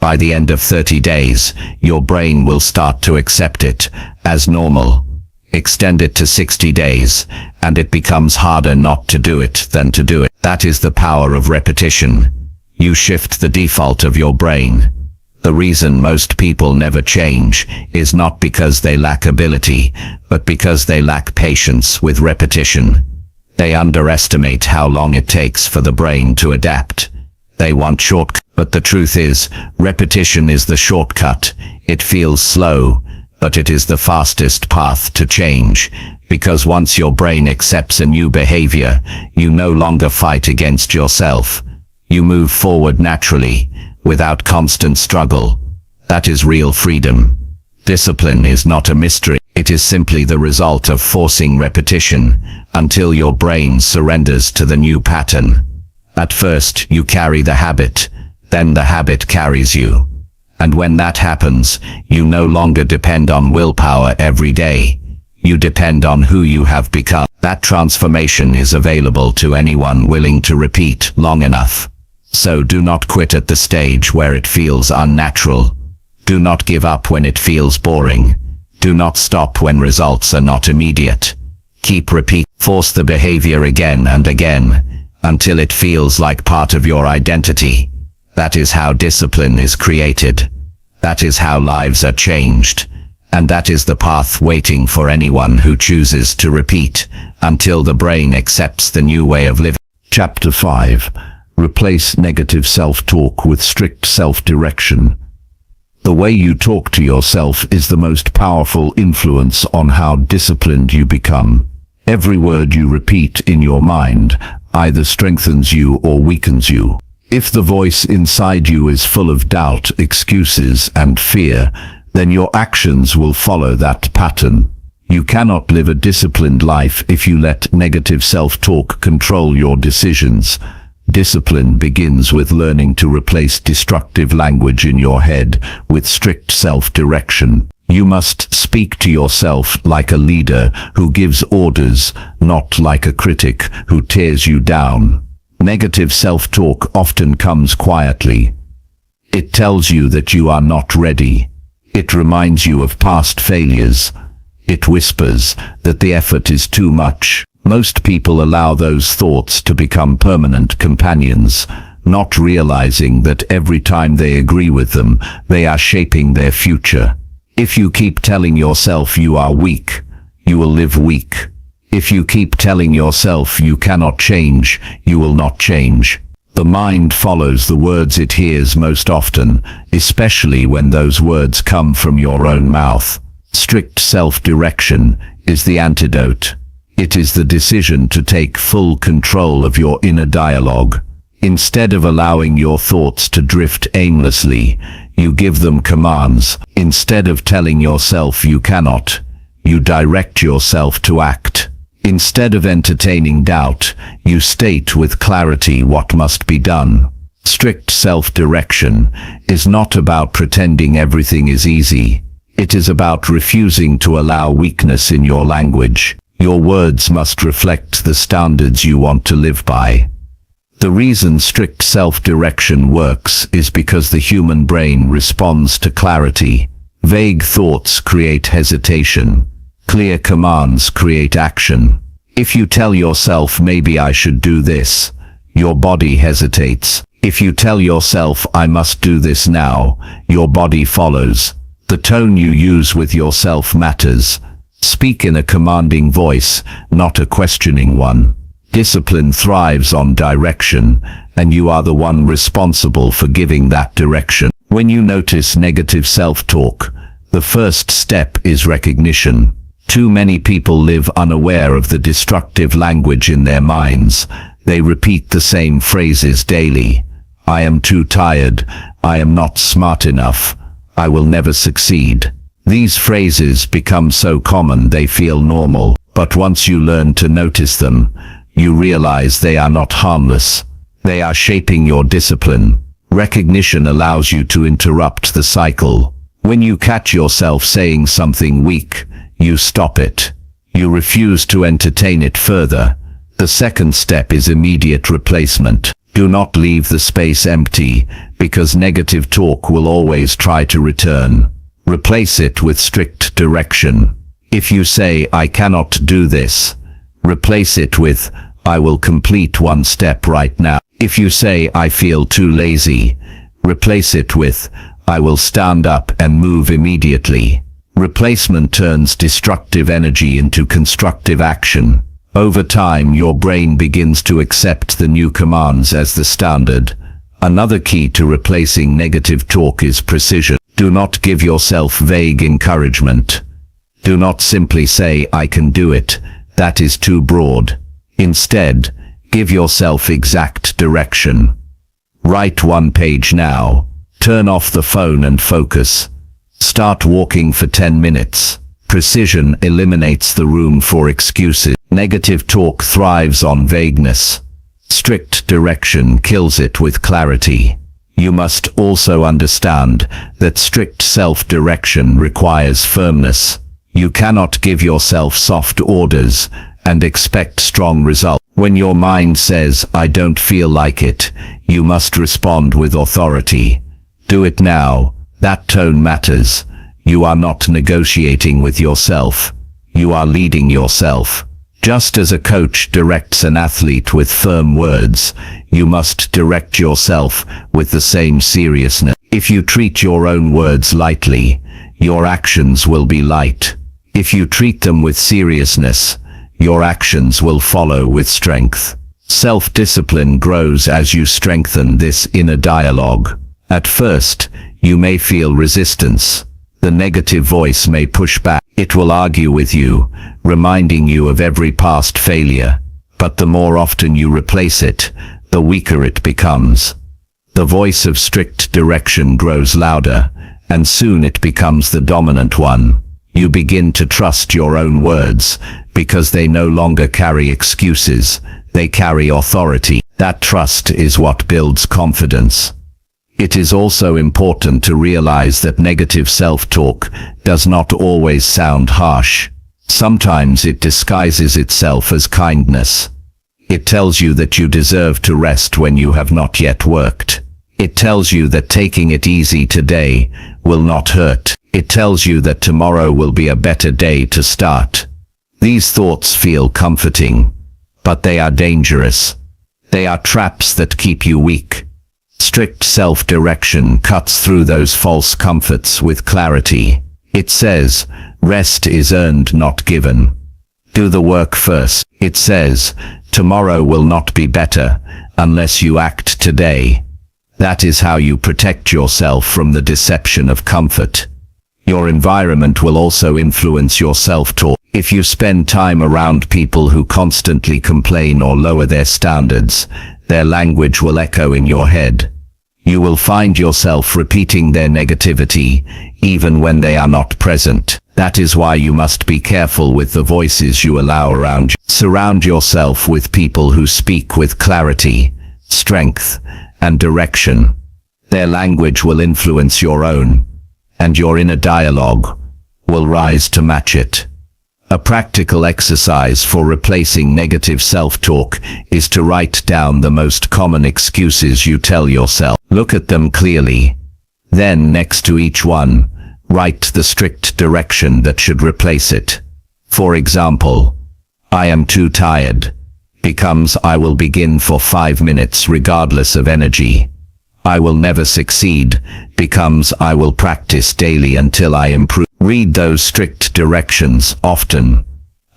By the end of 30 days, your brain will start to accept it as normal. Extend it to 60 days, and it becomes harder not to do it than to do it. That is the power of repetition. You shift the default of your brain. The reason most people never change is not because they lack ability, but because they lack patience with repetition. They underestimate how long it takes for the brain to adapt. They want shortcuts. But the truth is, repetition is the shortcut. It feels slow, but it is the fastest path to change. Because once your brain accepts a new behavior, you no longer fight against yourself. You move forward naturally, without constant struggle. That is real freedom. Discipline is not a mystery. It is simply the result of forcing repetition until your brain surrenders to the new pattern. At first, you carry the habit. Then the habit carries you. And when that happens, you no longer depend on willpower every day. You depend on who you have become. That transformation is available to anyone willing to repeat long enough. So do not quit at the stage where it feels unnatural. Do not give up when it feels boring. Do not stop when results are not immediate.
Keep repeat. Force the behavior again and again, until it feels like part of your identity. That is how discipline is created. That is how lives are changed. And that is the path waiting for anyone who chooses to repeat until the brain accepts the new way of living.
Chapter 5. Replace negative self-talk with strict self-direction. The way you talk to yourself is the most powerful influence on how disciplined you become. Every word you repeat in your mind either strengthens you or weakens you. If the voice inside you is full of doubt, excuses, and fear, then your actions will follow that pattern. You cannot live a disciplined life if you let negative self-talk control your decisions. Discipline begins with learning to replace destructive language in your head with strict self-direction. You must speak to yourself like a leader who gives orders, not like a critic who tears you down. Negative self-talk often comes quietly. It tells you that you are not ready. It reminds you of past failures. It whispers that the effort is too much. Most people allow those thoughts to become permanent companions, not realizing that every time they agree with them, they are shaping their future. If you keep telling yourself you are weak, you will live weak. If you keep telling yourself you cannot change, you will not change. The mind follows the words it hears most often, especially when those words come from your own mouth. Strict self-direction is the antidote. It is the decision to take full control of your inner dialogue. Instead of allowing your thoughts to drift aimlessly, you give them commands. Instead of telling yourself you cannot, you direct yourself to act. Instead of entertaining doubt, you state with clarity what must be done. Strict self-direction is not about pretending everything is easy. It is about refusing to allow weakness in your language. Your words must reflect the standards you want to live by. The reason strict self-direction works is because the human brain responds to clarity. Vague thoughts create hesitation. Clear commands create action. If you tell yourself, maybe I should do this, your body hesitates. If you tell yourself, I must do this now, your body follows. The tone you use with yourself matters. Speak in a commanding voice, not a questioning one. Discipline thrives on direction, and you are the one responsible for giving that direction. When you notice negative self-talk, the first step is recognition. Too many people live unaware of the destructive language in their minds. They repeat the same phrases daily. I am too tired. I am not smart enough. I will never succeed. These phrases become so common they feel normal, but once you learn to notice them, you realize they are not harmless. They are shaping your discipline. Recognition allows you to interrupt the cycle. When you catch yourself saying something weak, you stop it. You refuse to entertain it further. The second step is immediate replacement. Do not leave the space empty, because negative talk will always try to return. Replace it with strict direction. If you say, I cannot do this, replace it with, I will complete one step right now. If you say, I feel too lazy, replace it with, I will stand up and move immediately. Replacement turns destructive energy into constructive action. Over time, your brain begins to accept the new commands as the standard. Another key to replacing negative talk is precision. Do not give yourself vague encouragement. Do not simply say, I can do it. That is too broad. Instead, give yourself exact direction. Write one page now. Turn off the phone and focus. Start walking for 10 minutes. Precision eliminates the room for excuses. Negative talk thrives on vagueness. Strict direction kills it with clarity. You must also understand that strict self-direction requires firmness. You cannot give yourself soft orders and expect strong results. When your mind says, I don't feel like it, you must respond with authority. Do it now. That tone matters. You are not negotiating with yourself. You are leading yourself.
Just as a coach directs an athlete with firm words, you must direct yourself with the same seriousness. If you treat your own words lightly, your actions will be light. If you treat them with seriousness, your actions will follow with strength. Self-discipline grows as you strengthen this inner dialogue. At first, you may feel resistance. The negative voice may push back. It will argue with you, reminding you of every past failure. But the more often you replace it, the weaker it becomes. The voice of strict direction grows louder, and soon it becomes the dominant one. You begin to trust your own words, because they no longer carry excuses, they carry authority. That trust is what builds confidence. It is also important to realize that negative self-talk does not always sound harsh. Sometimes it disguises itself as kindness. It tells you that you deserve to rest when you have not yet worked. It tells you that taking it easy today will not hurt. It tells you that tomorrow will be a better day to start. These thoughts feel comforting, but they are dangerous. They are traps that keep you weak. Strict self-direction cuts through those false comforts with clarity. It says, rest is earned, not given. Do the work first. It says, tomorrow will not be better unless you act today. That is how you protect yourself from the deception of comfort. Your environment will also influence your self-talk. If you spend time around people who constantly complain or lower their standards, their language will echo in your head. You will find yourself repeating their negativity, even when they are not present. That is why you must be careful with the voices you allow around you. Surround yourself with people who speak with clarity, strength, and direction. Their language will influence your own, and your inner dialogue will rise to match it. A practical exercise for replacing negative self-talk is to write down the most common excuses you tell yourself. Look at them clearly. Then, next to each one, write the strict direction that should replace it. For example, I am too tired becomes I will begin for 5 minutes regardless of energy. I will never succeed becomes I will practice daily until I improve. Read those strict directions often,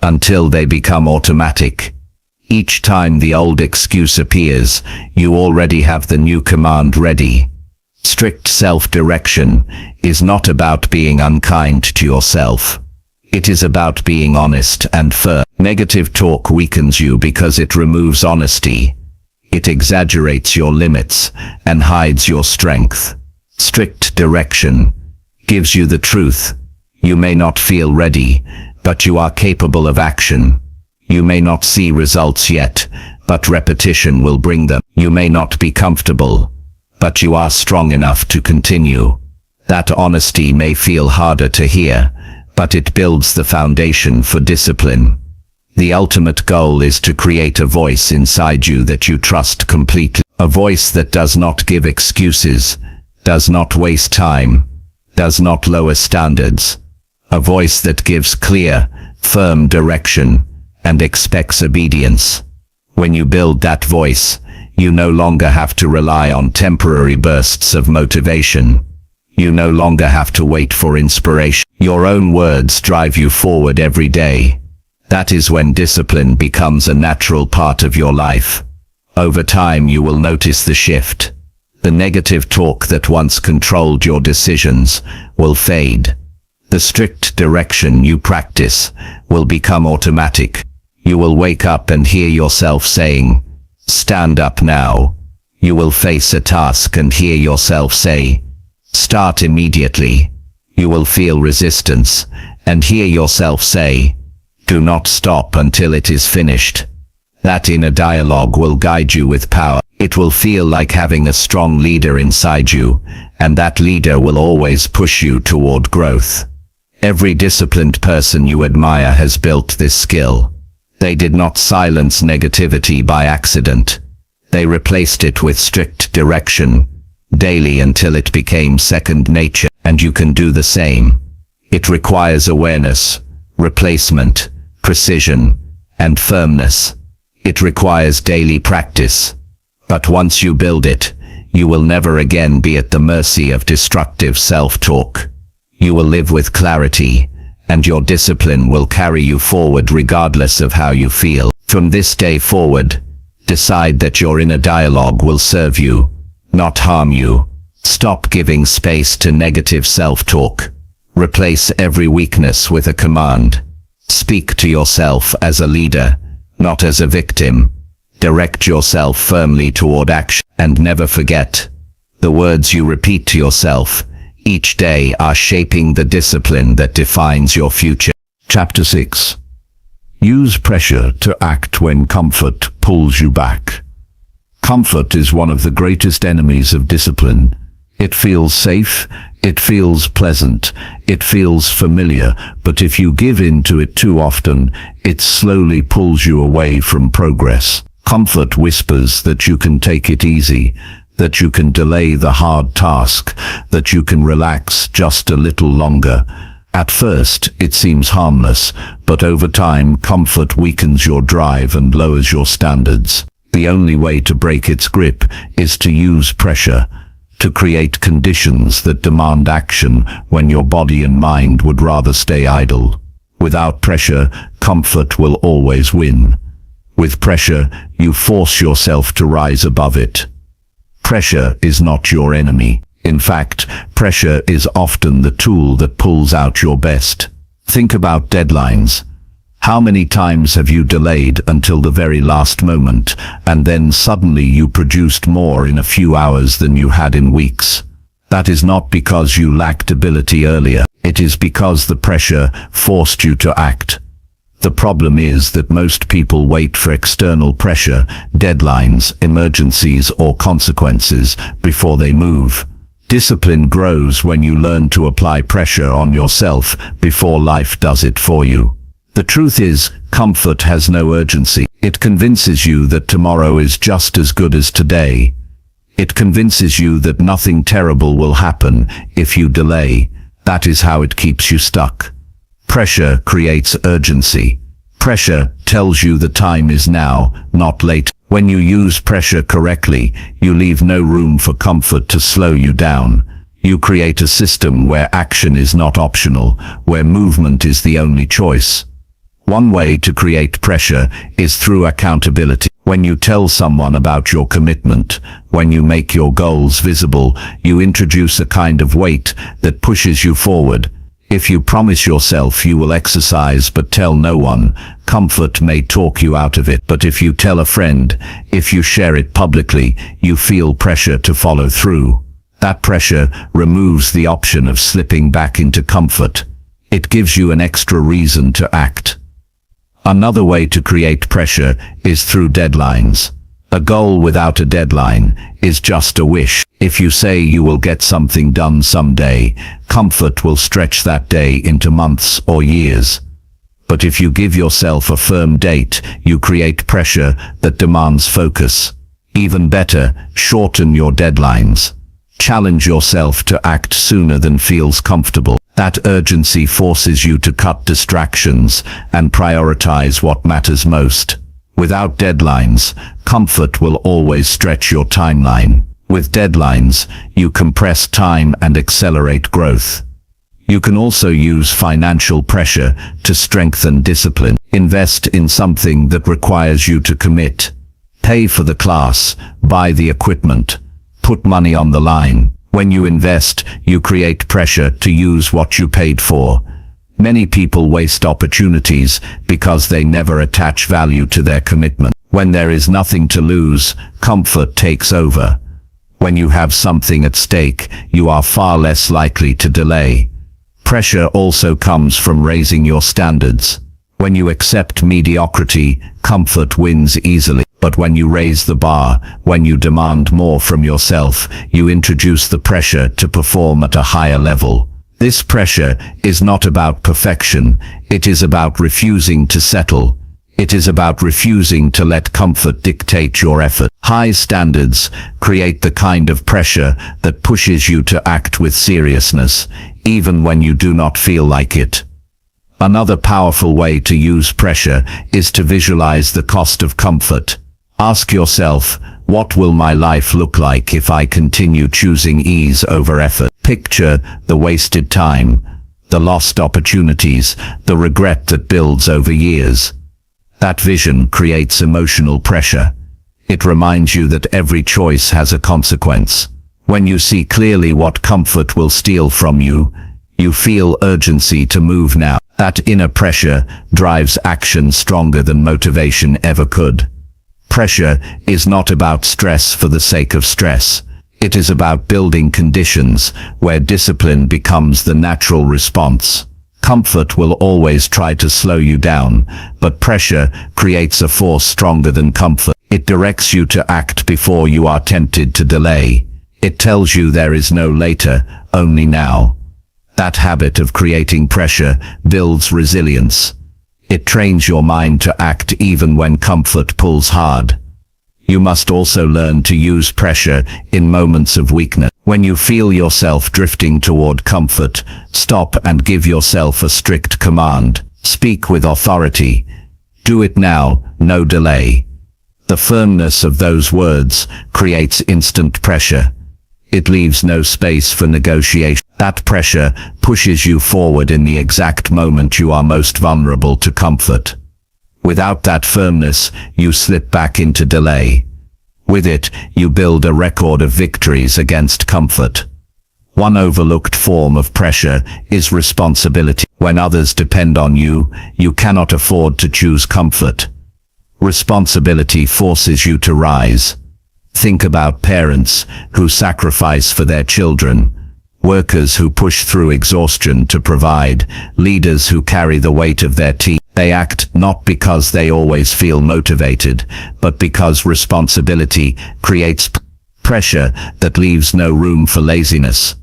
until they become automatic. Each time the old excuse appears, you already have the new command ready. Strict self-direction is not about being unkind to yourself. It is about being honest and firm. Negative talk weakens you because it removes honesty. It exaggerates your limits and hides your strength. Strict direction gives you the truth. You may not feel ready, but you are capable of action. You may not see results yet, but repetition will bring them. You may not be comfortable, but you are strong enough to continue. That honesty may feel harder to hear, but it builds the foundation for discipline. The ultimate goal is to create a voice inside you that you trust completely. A voice that does not give excuses, does not waste time, does not lower standards. A voice that gives clear, firm direction and expects obedience. When you build that voice, you no longer have to rely on temporary bursts of motivation. You no longer have to wait for inspiration. Your own words drive you forward every day. That is when discipline becomes a natural part of your life. Over time you will notice the shift. The negative talk that once controlled your decisions will fade. The strict direction you practice will become automatic. You will wake up and hear yourself saying, "Stand up now." You will face a task and hear yourself say, "Start immediately." You will feel resistance and hear yourself say, "Do not stop until it is finished." That inner dialogue will guide you with power. It will feel like having a strong leader inside you, and that leader will always push you toward growth. Every disciplined person you admire has built this skill. They did not silence negativity by accident. They replaced it with strict direction, daily until it became second nature, and you can do the same. It requires awareness, replacement, precision, and firmness. It requires daily practice. But once you build it, you will never again be at the mercy of destructive self-talk. You will live with clarity, and your discipline will carry you forward regardless of how you feel. From this day forward, decide that your inner dialogue will serve you, not harm you. Stop giving space to negative self-talk. Replace every weakness with a command. Speak to yourself as a leader, not as a victim. Direct yourself firmly toward action, and never forget, the words you repeat to yourself each day are shaping the discipline that defines your future.
Chapter 6. Use pressure to act when comfort pulls you back. Comfort is one of the greatest enemies of discipline. It feels safe, it feels pleasant, it feels familiar, but if you give in to it too often, it slowly pulls you away from progress. Comfort whispers that you can take it easy, that you can delay the hard task, that you can relax just a little longer. At first, it seems harmless, but over time, comfort weakens your drive and lowers your standards. The only way to break its grip is to use pressure, to create conditions that demand action when your body and mind would rather stay idle. Without pressure, comfort will always win. With pressure, you force yourself to rise above it. Pressure is not your enemy. In fact, pressure is often the tool that pulls out your best. Think about deadlines. How many times have you delayed until the very last moment, and then suddenly you produced more in a few hours than you had in weeks? That is not because you lacked ability earlier. It is because the pressure forced you to act. The problem is that most people wait for external pressure, deadlines, emergencies, or consequences before they move. Discipline grows when you learn to apply pressure on yourself before life does it for you. The truth is, comfort has no urgency. It convinces you that tomorrow is just as good as today. It convinces you that nothing terrible will happen if you delay. That is how it keeps you stuck. Pressure creates urgency. Pressure tells you the time is now, not later. When you use pressure correctly, you leave no room for comfort to slow you down. You create a system where action is not optional, where movement is the only choice. One way to create pressure is through accountability. When you tell someone about your commitment, when you make your goals visible, you introduce a kind of weight that pushes you forward. If you promise yourself you will exercise but tell no one, comfort may talk you out of it. But if you tell a friend, if you share it publicly, you feel pressure to follow through. That pressure removes the option of slipping back into comfort. It gives you an extra reason to act. Another way to create pressure is through deadlines. A goal without a deadline is just a wish. If you say you will get something done someday, comfort will stretch that day into months or years. But if you give yourself a firm date, you create pressure that demands focus. Even better, shorten your deadlines. Challenge yourself to act sooner than feels comfortable. That urgency forces you to cut distractions and prioritize what matters most. Without deadlines, comfort will always stretch your timeline. With deadlines, you compress time and accelerate growth. You can also use financial pressure to strengthen discipline. Invest in something that requires you to commit. Pay for the class, buy the equipment, put money on the line. When you invest, you create pressure to use what you paid for. Many people waste opportunities because they never attach value to their commitment. When there is nothing to lose, comfort takes over. When you have something at stake, you are far less likely to delay. Pressure also comes from raising your standards. When you accept mediocrity, comfort wins easily. But when you raise the bar, when you demand more from yourself, you introduce the pressure to perform at a higher level. This pressure is not about perfection, it is about refusing to settle. It is about refusing to let comfort dictate your effort. High standards create the kind of pressure that pushes you to act with seriousness, even when you do not feel like it.
Another powerful way to use pressure is to visualize the cost of comfort. Ask yourself, what will my life look like if I continue choosing ease over effort? Picture the wasted time, the lost opportunities, the regret that builds over years. That vision creates emotional pressure. It reminds you that every choice has a consequence. When you see clearly what comfort will steal from you, you feel urgency to move now. That inner pressure drives action stronger than motivation ever could. Pressure is not about stress for the sake of stress. It is about building conditions where discipline becomes the natural response. Comfort will always try to slow you down, but pressure creates a force stronger than comfort. It directs you to act before you are tempted to delay. It tells you there is no later, only now. That habit of creating pressure builds resilience. It trains your mind to act even when comfort pulls hard. You must also learn to use pressure in moments of weakness. When you feel yourself drifting toward comfort, stop and give yourself a strict command. Speak with authority. Do it now, no delay. The firmness of those words creates instant pressure. It leaves no space for negotiation. That pressure pushes you forward in the exact moment you are most vulnerable to comfort. Without that firmness, you slip back into delay. With it, you build a record of victories against comfort. One overlooked form of pressure is responsibility. When others depend on you, you cannot afford to choose comfort. Responsibility forces you to rise. Think about parents who sacrifice for their children, workers who push through exhaustion to provide, leaders who carry the weight of their team. They act not because they always feel motivated, but because responsibility creates pressure that leaves no room for laziness.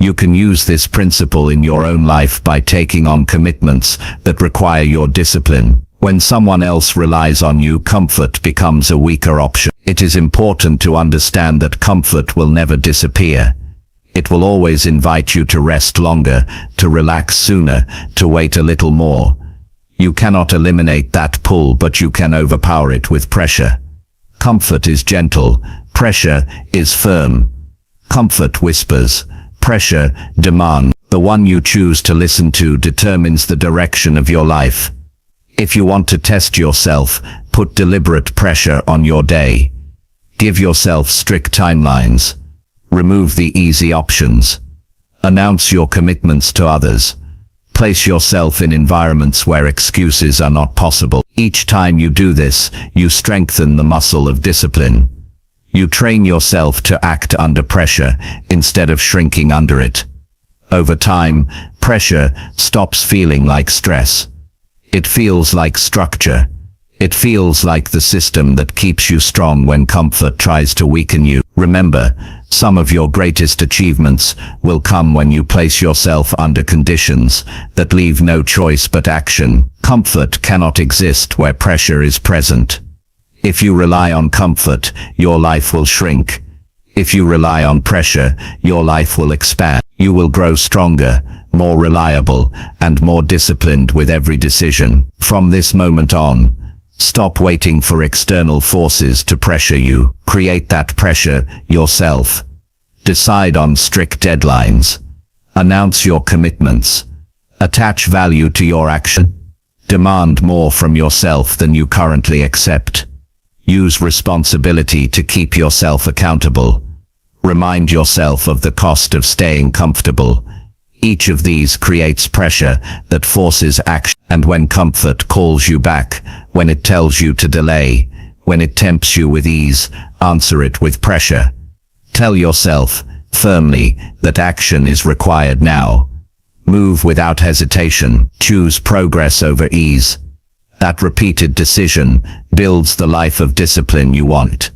You can use this principle in your own life by taking on commitments that require your discipline. When someone else relies on you, comfort becomes a weaker option. It is important to understand that comfort will never disappear. It will always invite you to rest longer, to relax sooner, to wait a little more. You cannot eliminate that pull, but you can overpower it with pressure. Comfort is gentle, pressure is firm. Comfort whispers, pressure demands. The one you choose to listen to determines the direction of your life. If you want to test yourself, put deliberate pressure on your day. Give yourself strict timelines. Remove the easy options. Announce your commitments to others. Place yourself in environments where excuses are not possible. Each time you do this, you strengthen the muscle of discipline. You train yourself to act under pressure instead of shrinking under it. Over time, pressure stops feeling like stress. It feels like structure. It feels like the system that keeps you strong when comfort tries to weaken you. Remember, some of your greatest achievements will come when you place yourself under conditions that leave no choice but action. Comfort cannot exist where pressure is present. If you rely on comfort, your life will shrink. If you rely on pressure, your life will expand. You will grow stronger, more reliable, and more disciplined with every decision. From this moment on, stop waiting for external forces to pressure you. Create that pressure yourself. Decide on strict deadlines. Announce your commitments. Attach value to your action. Demand more from yourself than you currently accept. Use responsibility to keep yourself accountable. Remind yourself of the cost of staying comfortable. Each of these creates pressure that forces action. And when comfort calls you back, when it tells you to delay, when it tempts you with ease, answer it with pressure. Tell yourself firmly that action is required now. Move without hesitation. Choose progress over ease. That repeated decision builds the life of discipline you want.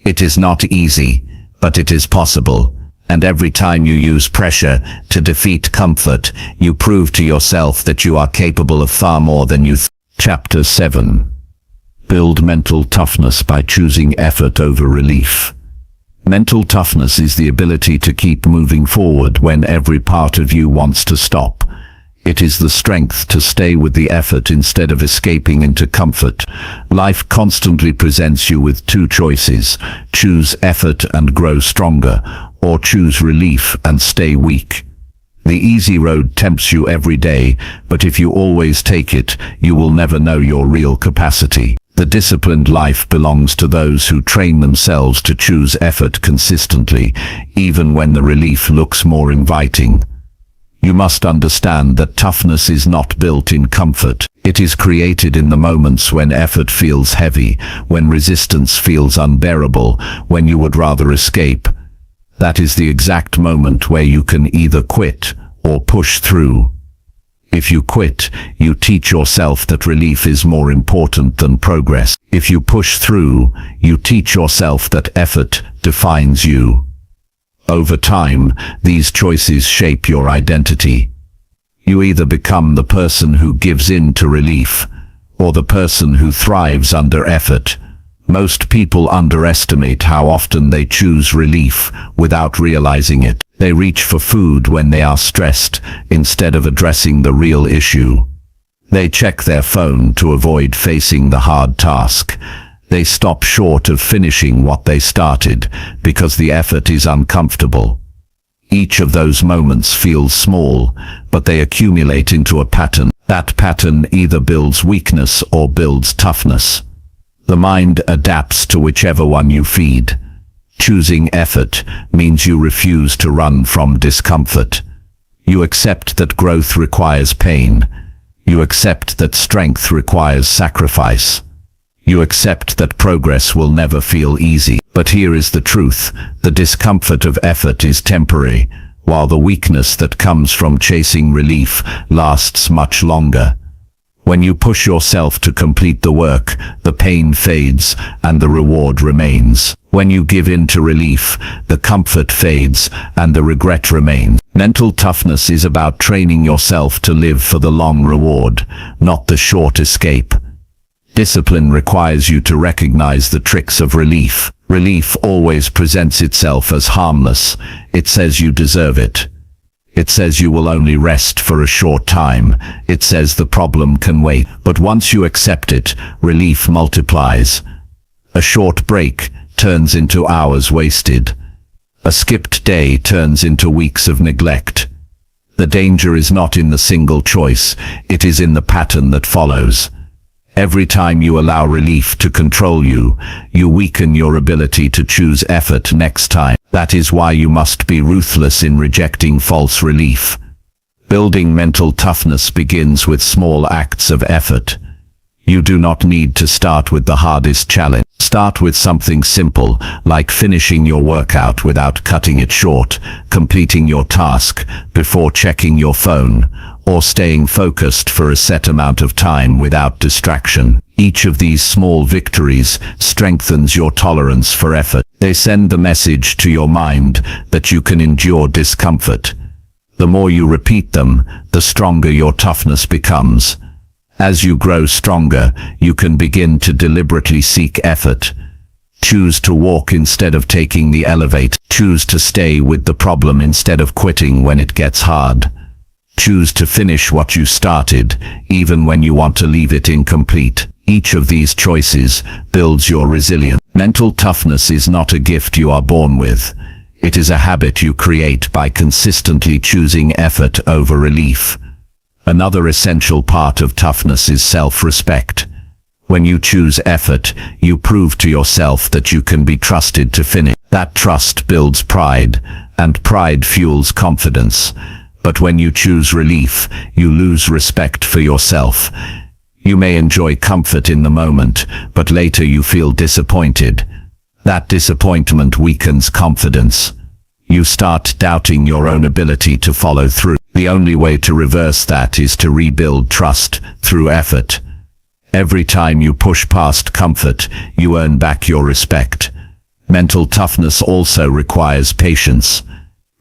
It is not easy, but it is possible. And every time you use pressure to defeat comfort, you prove to yourself that you are capable of far more than you think.
Chapter 7. Build mental toughness by choosing effort over relief. Mental toughness is the ability to keep moving forward when every part of you wants to stop. It is the strength to stay with the effort instead of escaping into comfort. Life constantly presents you with two choices: choose effort and grow stronger, or choose relief and stay weak. The easy road tempts you every day, but if you always take it, you will never know your real capacity. The disciplined life belongs to those who train themselves to choose effort consistently, even when the relief looks more inviting. You must understand that toughness is not built in comfort. It is created in the moments when effort feels heavy, when resistance feels unbearable, when you would rather escape. That is the exact moment where you can either quit or push through. If you quit, you teach yourself that relief is more important than progress. If you push through, you teach yourself that effort defines you. Over time, these choices shape your identity. You either become the person who gives in to relief, or the person who thrives under effort. Most people underestimate how often they choose relief without realizing it. They reach for food when they are stressed, instead of addressing the real issue. They check their phone to avoid facing the hard task. They stop short of finishing what they started, because the effort is uncomfortable. Each of those moments feels small, but they accumulate into a pattern. That pattern either builds weakness or builds toughness. The mind adapts to whichever one you feed. Choosing effort means you refuse to run from discomfort. You accept that growth requires pain. You accept that strength requires sacrifice. You accept that progress will never feel easy. But here is the truth: the discomfort of effort is temporary, while the weakness that comes from chasing relief lasts much longer. When you push yourself to complete the work, the pain fades and the reward remains. When you give in to relief, the comfort fades and the regret remains. Mental toughness is about training yourself to live for the long reward, not the short escape. Discipline requires you to recognize the tricks of relief. Relief always presents itself as harmless. It says you deserve it. It says you will only rest for a short time. It says the problem can wait. But once you accept it, relief multiplies. A short break turns into hours wasted. A skipped day turns into weeks of neglect. The danger is not in the single choice, it is in the pattern that follows. Every time you allow relief to control you, you weaken your ability to choose effort next time. That is why you must be ruthless in rejecting false relief. Building mental toughness begins with small acts of effort. You do not need to start with the hardest challenge. Start with something simple, like finishing your workout without cutting it short, completing your task before checking your phone, or staying focused for a set amount of time without distraction. Each of these small victories strengthens your tolerance for effort. They send the message to your mind that you can endure discomfort. The more you repeat them, the stronger your toughness becomes. As you grow stronger, you can begin to deliberately seek effort. Choose to walk instead of taking the elevator. Choose to stay with the problem instead of quitting when it gets hard. Choose to finish what you started, even when you want to leave it incomplete. Each of these choices builds your resilience. Mental toughness is not a gift you are born with. It is a habit you create by consistently choosing effort over relief. Another essential part of toughness is self-respect. When you choose effort, you prove to yourself that you can be trusted to finish. That trust builds pride, and pride fuels confidence. But when you choose relief, you lose respect for yourself. You may enjoy comfort in the moment, but later you feel disappointed. That disappointment weakens confidence. You start doubting your own ability to follow through. The only way to reverse that is to rebuild trust through effort. Every time you push past comfort, you earn back your respect. Mental toughness also requires patience.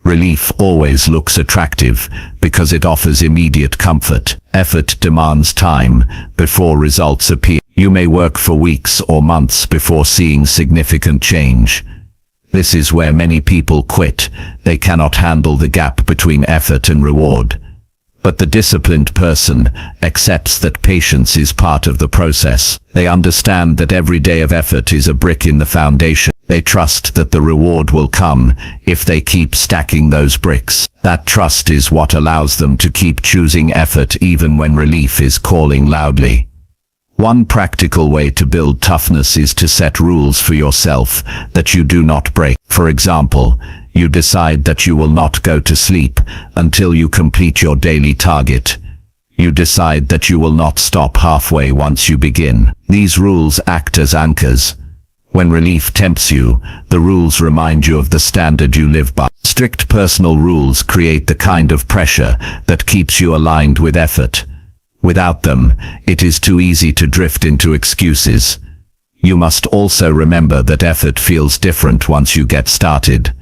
Relief always looks attractive because it offers immediate comfort. Effort demands time before results appear. You may work for weeks or months before seeing significant change. This is where many people quit. They cannot handle the gap between effort and reward.
But the disciplined person accepts that patience is part of the process. They understand that every day of effort is a brick in the foundation. They trust that the reward will come if they keep stacking those bricks. That trust is what allows them to keep choosing effort even when relief is calling loudly. One practical way to build toughness is to set rules for yourself that you do not break. For example, you decide that you will not go to sleep until you complete your daily target. You decide that you will not stop halfway once you begin. These rules act as anchors. When relief tempts you, the rules remind you of the standard you live by. Strict personal rules create the kind of pressure that keeps you aligned with effort. Without them, it is too easy to drift into excuses. You must also remember that effort feels different once you get started.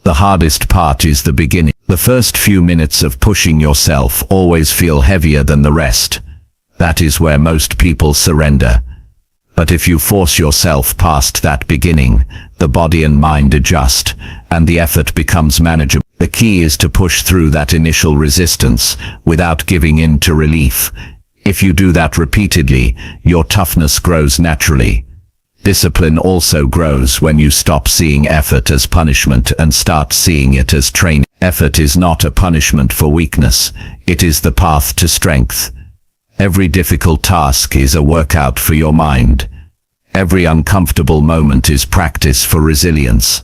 The hardest part is the beginning. The first few minutes of pushing yourself always feel heavier than the rest. That is where most people surrender. But if you force yourself past that beginning, the body and mind adjust, and the effort becomes manageable. The key is to push through that initial resistance without giving in to relief. If you do that repeatedly, your toughness grows naturally. Discipline also grows when you stop seeing effort as punishment and start seeing it as training. Effort is not a punishment for weakness, it is the path to strength. Every difficult task is a workout for your mind. Every uncomfortable moment is practice for resilience.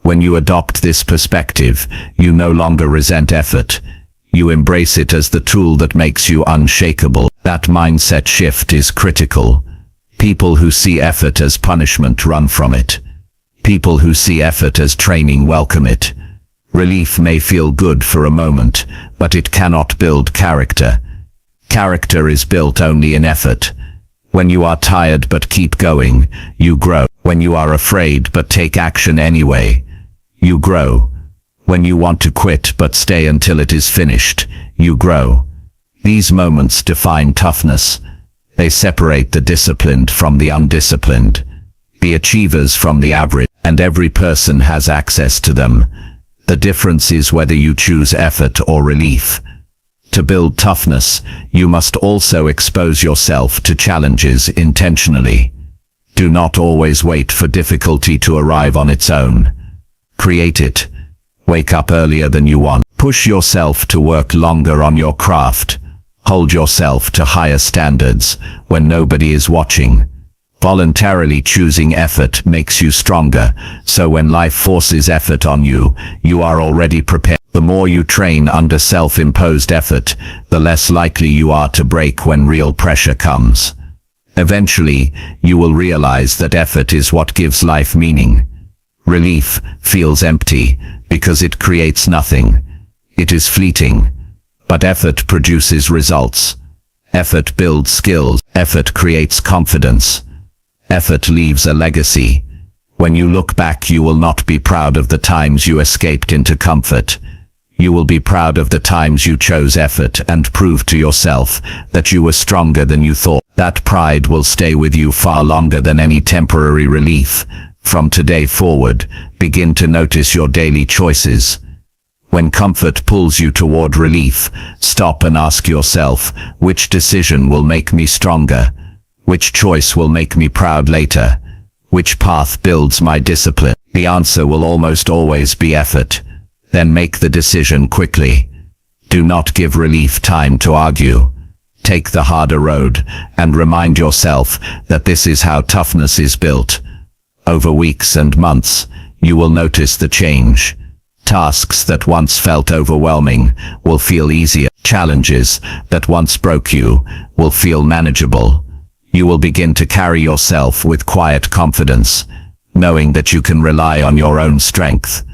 When you adopt this perspective, you no longer resent effort. You embrace it as the tool that makes you unshakable. That mindset shift is critical. People who see effort as punishment run from it. People who see effort as training welcome it. Relief may feel good for a moment, but it cannot build character. Character is built only in effort. When you are tired but keep going, you grow. When you are afraid but take action anyway, you grow. When you want to quit but stay until it is finished, you grow. These moments define toughness. They separate the disciplined from the undisciplined, the achievers from the average, and every person has access to them. The difference is whether you choose effort or relief. To build toughness, you must also expose yourself to challenges intentionally. Do not always wait for difficulty to arrive on its own. Create it. Wake up earlier than you want. Push yourself to work longer on your craft. Hold yourself to higher standards when nobody is watching. Voluntarily choosing effort makes you stronger, so when life forces effort on you, you are already prepared. The more you train under self-imposed effort, the less likely you are to break when real pressure comes. Eventually, you will realize that effort is what gives life meaning. Relief feels empty because it creates nothing. It is fleeting. But effort produces results. Effort builds skills. Effort creates confidence. Effort leaves a legacy. When you look back, you will not be proud of the times you escaped into comfort. You will be proud of the times you chose effort and proved to yourself that you were stronger than you thought. That pride will stay with you far longer than any temporary relief. From today forward, begin to notice your daily choices. When comfort pulls you toward relief, stop and ask yourself, which decision will make me stronger? Which choice will make me proud later? Which path builds my discipline? The answer will almost always be effort. Then make the decision quickly. Do not give relief time to argue. Take the harder road, and remind yourself that this is how toughness is built. Over weeks and months, you will notice the change. Tasks that once felt overwhelming will feel easier. Challenges that once broke you will feel manageable. You will begin to carry yourself with quiet confidence, knowing that you can rely on your own strength.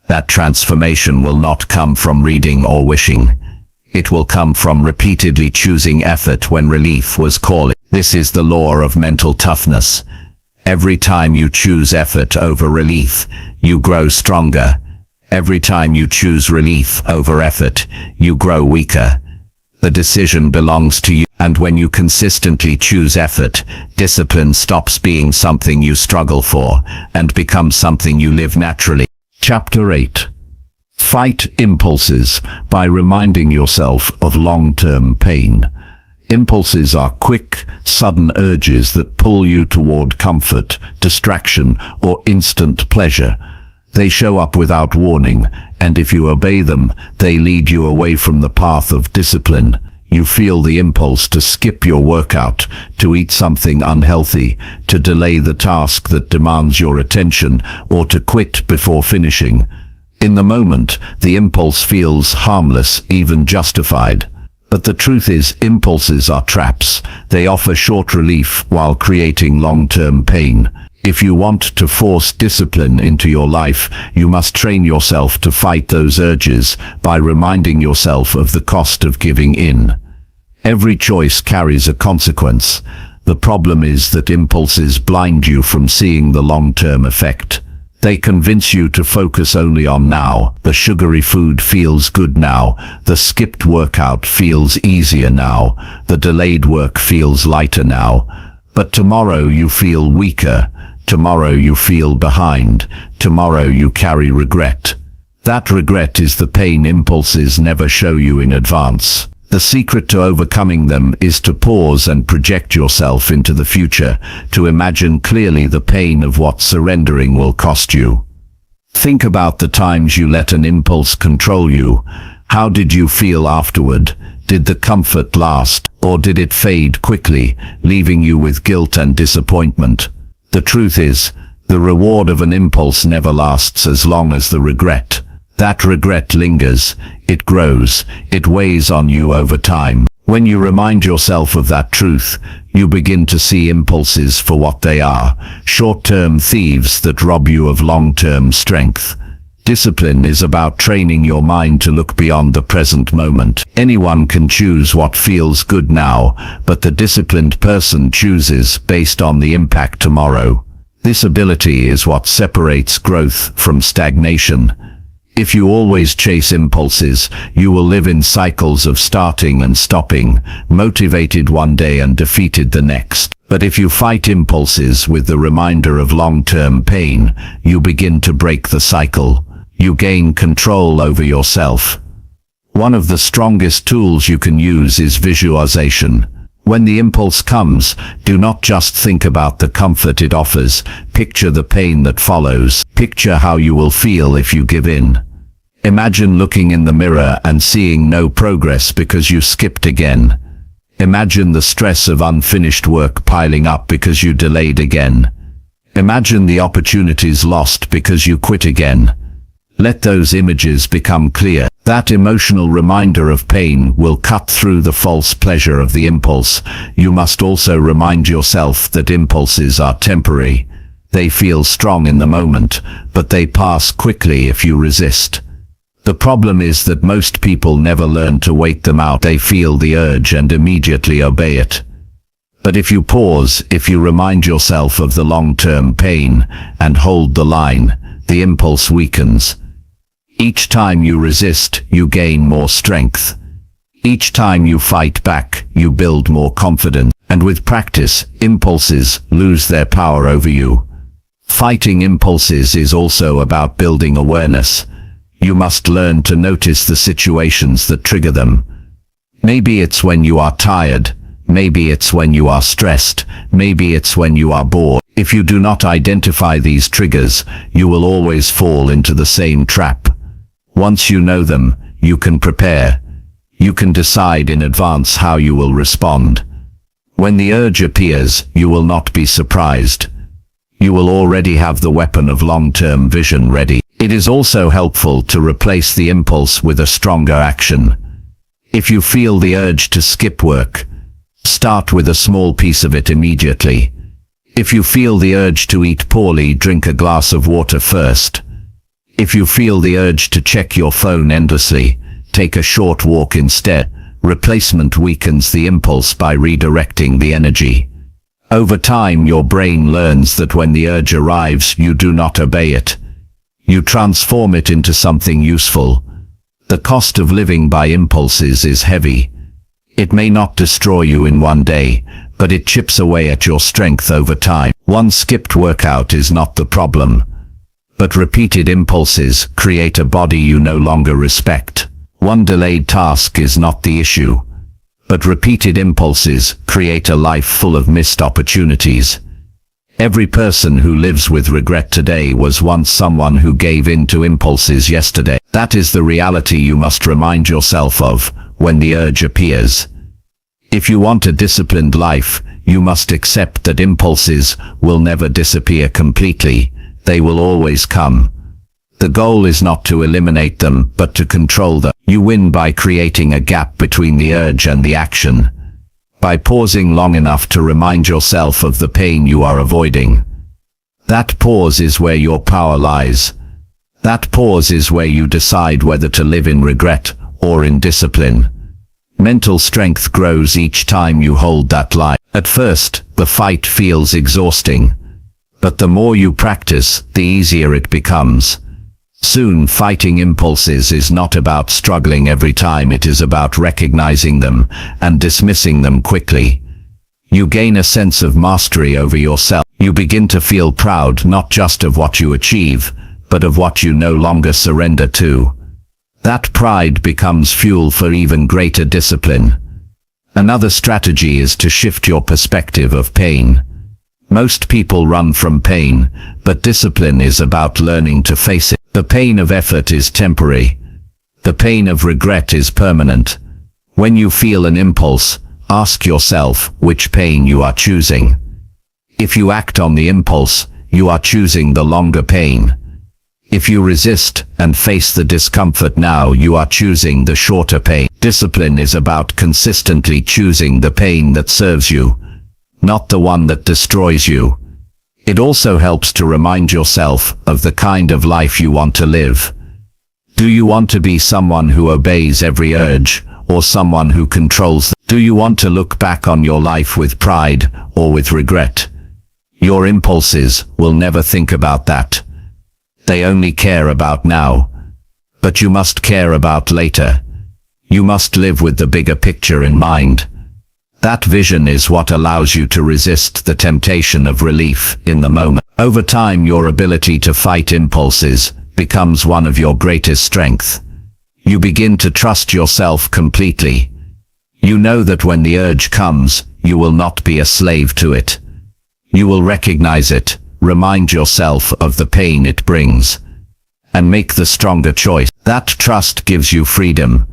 That transformation will not come from reading or wishing. It will come from repeatedly choosing effort when relief was calling. This is the law of mental toughness. Every time you choose effort over relief, you grow stronger. Every time you choose relief over effort, you grow weaker. The decision belongs to you, and when you consistently choose effort, discipline stops being something you struggle for and becomes something you live naturally. Chapter 8.
Fight impulses by reminding yourself of long-term pain. Impulses are quick, sudden urges that pull you toward comfort, distraction, or instant pleasure. They show up without warning, and if you obey them, they lead you away from the path of discipline. You feel the impulse to skip your workout, to eat something unhealthy, to delay the task that demands your attention, or to quit before finishing. In the moment, the impulse feels harmless, even justified. But the truth is, impulses are traps. They offer short relief while creating long-term pain. If you want to force discipline into your life, you must train yourself to fight those urges by reminding yourself of the cost of giving in. Every choice carries a consequence. The problem is that impulses blind you from seeing the long-term effect. They convince you to focus only on now. The sugary food feels good now. The skipped workout feels easier now. The delayed work feels lighter now. But tomorrow you feel weaker. Tomorrow you feel behind. Tomorrow you carry regret. That regret is the pain impulses never show you in advance. The secret to overcoming them is to pause and project yourself into the future, to imagine clearly the pain of what surrendering will cost you. Think about the times you let an impulse control you. How did you feel afterward? Did the comfort last, or did it fade quickly, leaving you with guilt and disappointment? The truth is, the reward of an impulse never lasts as long as the regret. That regret lingers, it grows, it weighs on you over time. When you remind yourself of that truth, you begin to see impulses for what they are, short-term thieves that rob you of long-term strength. Discipline is about training your mind to look beyond the present moment. Anyone can choose what feels good now, but the disciplined person chooses based on the impact tomorrow. This ability is what separates growth from stagnation. If you always chase impulses, you will live in cycles of starting and stopping, motivated one day and defeated the next. But if you fight impulses with the reminder of long-term pain, you begin to break the cycle. You gain control over yourself. One of the strongest tools you can use is visualization. When the impulse comes, do not just think about the comfort it offers. Picture the pain that follows. Picture how you will feel if you give in. Imagine looking in the mirror and seeing no progress because you skipped again. Imagine the stress of unfinished work piling up because you delayed again. Imagine the opportunities lost because you quit again. Let those images become clear. That emotional reminder of pain will cut through the false pleasure of the impulse. You must also remind yourself that impulses are temporary. They feel strong in the moment, but they pass quickly if you resist. The problem is that most people never learn to wait them out. They feel the urge and immediately obey it. But if you pause, if you remind yourself of the long-term pain and hold the line, the impulse weakens. Each time you resist, you gain more strength. Each time you fight back, you build more confidence. And with practice, impulses lose their power over you. Fighting impulses is also about building awareness. You must learn to notice the situations that trigger them. Maybe it's when you are tired. Maybe it's when you are stressed. Maybe it's when you are bored. If you do not identify these triggers, you will always fall into the same trap. Once you know them, you can prepare. You can decide in advance how you will respond. When the urge appears, you will not be surprised. You will already have the weapon of long-term vision ready. It is also helpful to replace the impulse with a stronger action. If you feel the urge to skip work, start with a small piece of it immediately. If you feel the urge to eat poorly, drink a glass of water first. If you feel the urge to check your phone endlessly, take a short walk instead. Replacement weakens the impulse by redirecting the energy. Over time, your brain learns that when the urge arrives, you do not obey it. You transform it into something useful. The cost of living by impulses is heavy. It may not destroy you in one day, but it chips away at your strength over time. One skipped workout is not the problem.
But repeated impulses create a body you no longer respect. One delayed task is not the issue, but repeated impulses create a life full of missed opportunities. Every person who lives with regret today was once someone who gave in to impulses yesterday. That is the reality you must remind yourself of when the urge appears. If you want a disciplined life, you must accept that impulses will never disappear completely. They will always come. The goal is not to eliminate them, but to control them. You win by creating a gap between the urge and the action, by pausing long enough to remind yourself of the pain you are avoiding. That pause is where your power lies. That pause is where you decide whether to live in regret or in discipline. Mental strength grows each time you hold that line. At first, the fight feels exhausting, but the more you practice, the easier it becomes. Soon, fighting impulses is not about struggling every time, it is about recognizing them and dismissing them quickly. You gain a sense of mastery over yourself. You begin to feel proud not just of what you achieve, but of what you no longer surrender to. That pride becomes fuel for even greater discipline. Another strategy is to shift your perspective of pain. Most people run from pain, but discipline is about learning to face it. The pain of effort is temporary. The pain of regret is permanent. When you feel an impulse, ask yourself which pain you are choosing. If you act on the impulse, you are choosing the longer pain. If you resist and face the discomfort now, you are choosing the shorter pain. Discipline is about consistently choosing the pain that serves you, not the one that destroys you. It also helps to remind yourself of the kind of life you want to live. Do you want to be someone who obeys every urge, or someone who controls them? Do you want to look back on your life with pride or with regret? Your impulses will never think about that. They only care about now. But you must care about later. You must live with the bigger picture in mind. That vision is what allows you to resist the temptation of relief in the moment. Over time, your ability to fight impulses becomes one of your greatest strengths. You begin to trust yourself completely. You know that when the urge comes, you will not be a slave to it. You will recognize it, remind yourself of the pain it brings, and make the stronger choice. That trust gives you freedom.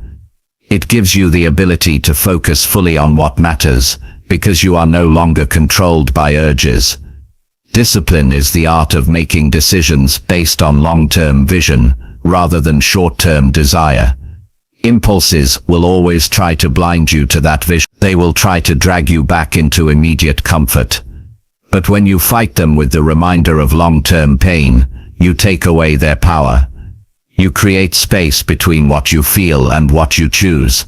It gives you the ability to focus fully on what matters, because you are no longer controlled by urges. Discipline is the art of making decisions based on long-term vision, rather than short-term desire. Impulses will always try to blind you to that vision. They will try to drag you back into immediate comfort. But when you fight them with the reminder of long-term pain, you take away their power. You create space between what you feel and what you choose.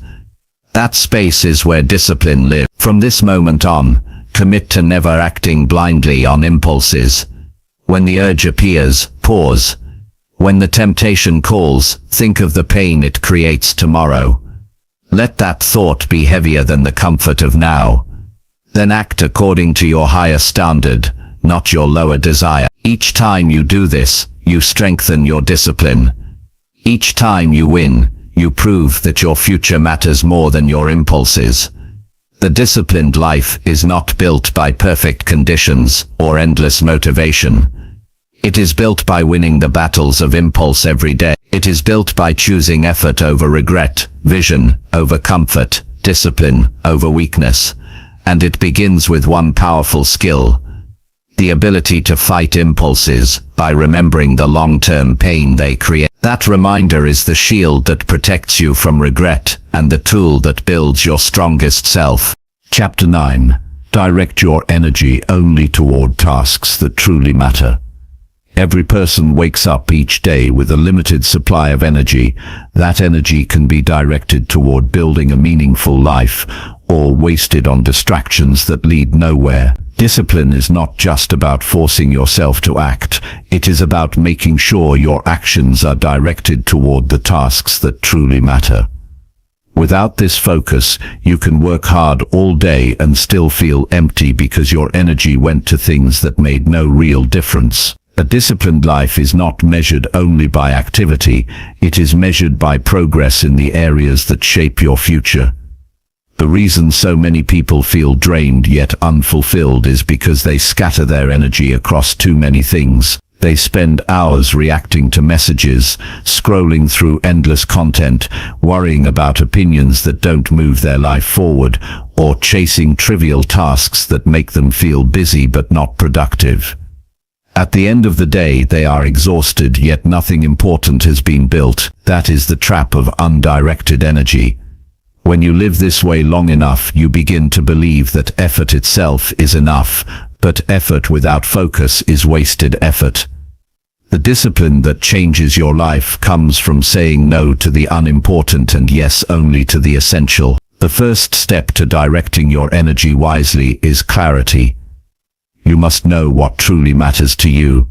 That space is where discipline lives. From this moment on, commit to never acting blindly on impulses. When the urge appears, pause. When the temptation calls, think of the pain it creates tomorrow. Let that thought be heavier than the comfort of now. Then act according to your higher standard, not your lower desire. Each time you do this, you strengthen your discipline. Each time you win, you prove that your future matters more than your impulses. The disciplined life is not built by perfect conditions or endless motivation. It is built by winning the battles of impulse every day. It is built by choosing effort over regret, vision over comfort, discipline over weakness. And it begins with one powerful skill: the ability to fight impulses by remembering the long-term pain they create. That reminder is the shield that protects you from regret and the tool that builds your strongest self.
Chapter 9. Direct your energy only toward tasks that truly matter. Every person wakes up each day with a limited supply of energy. That energy can be directed toward building a meaningful life, or wasted on distractions that lead nowhere. Discipline is not just about forcing yourself to act. It is about making sure your actions are directed toward the tasks that truly matter. Without this focus, you can work hard all day and still feel empty because your energy went to things that made no real difference. A disciplined life is not measured only by activity, it is measured by progress in the areas that shape your future. The reason so many people feel drained yet unfulfilled is because they scatter their energy across too many things. They spend hours reacting to messages, scrolling through endless content, worrying about opinions that don't move their life forward, or chasing trivial tasks that make them feel busy but not productive. At the end of the day, they are exhausted, yet nothing important has been built. That is the trap of undirected energy. When you live this way long enough, you begin to believe that effort itself is enough, but effort without focus is wasted effort. The discipline that changes your life comes from saying no to the unimportant and yes only to the essential. The first step to directing your energy wisely is clarity. You must know what truly matters to you.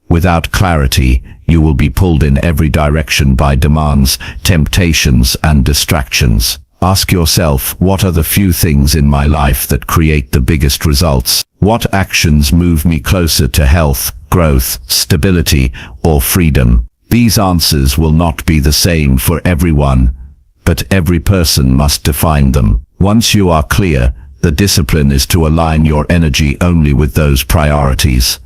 Without clarity, you will be pulled in every direction by demands, temptations, and distractions. Ask yourself, what are the few things in my life that create the biggest results? What actions move me closer to health, growth, stability, or freedom? These answers will not be the same for everyone, but every person must define them. Once you are clear, the discipline is to align your energy only with those priorities.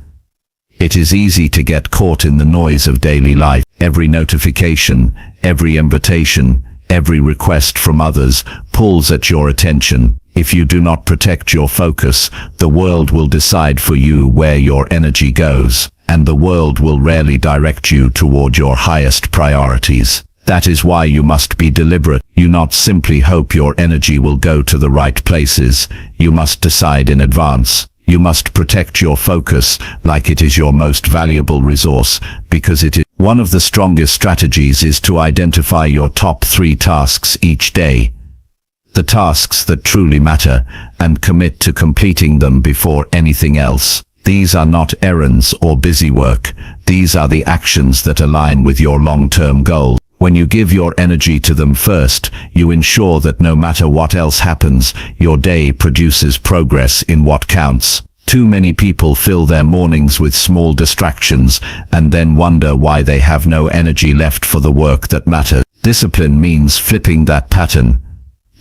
It is easy to get caught in the noise of daily life. Every notification, every invitation, every request from others pulls at your attention. If you do not protect your focus, the world will decide for you where your energy goes, and the world will rarely direct you toward your highest priorities. That is why you must be deliberate. You not simply hope your energy will go to the right places. You must decide in advance. You must protect your focus like it is your most valuable resource, because it is one of the strongest strategies is to identify your top 3 tasks each day. The tasks that truly matter, and commit to completing them before anything else. These are not errands or busy work. These are the actions that align with your long-term goals. When you give your energy to them first, you ensure that no matter what else happens, your day produces progress in what counts. Too many people fill their mornings with small distractions and then wonder why they have no energy left for the work that matters. Discipline means flipping that pattern,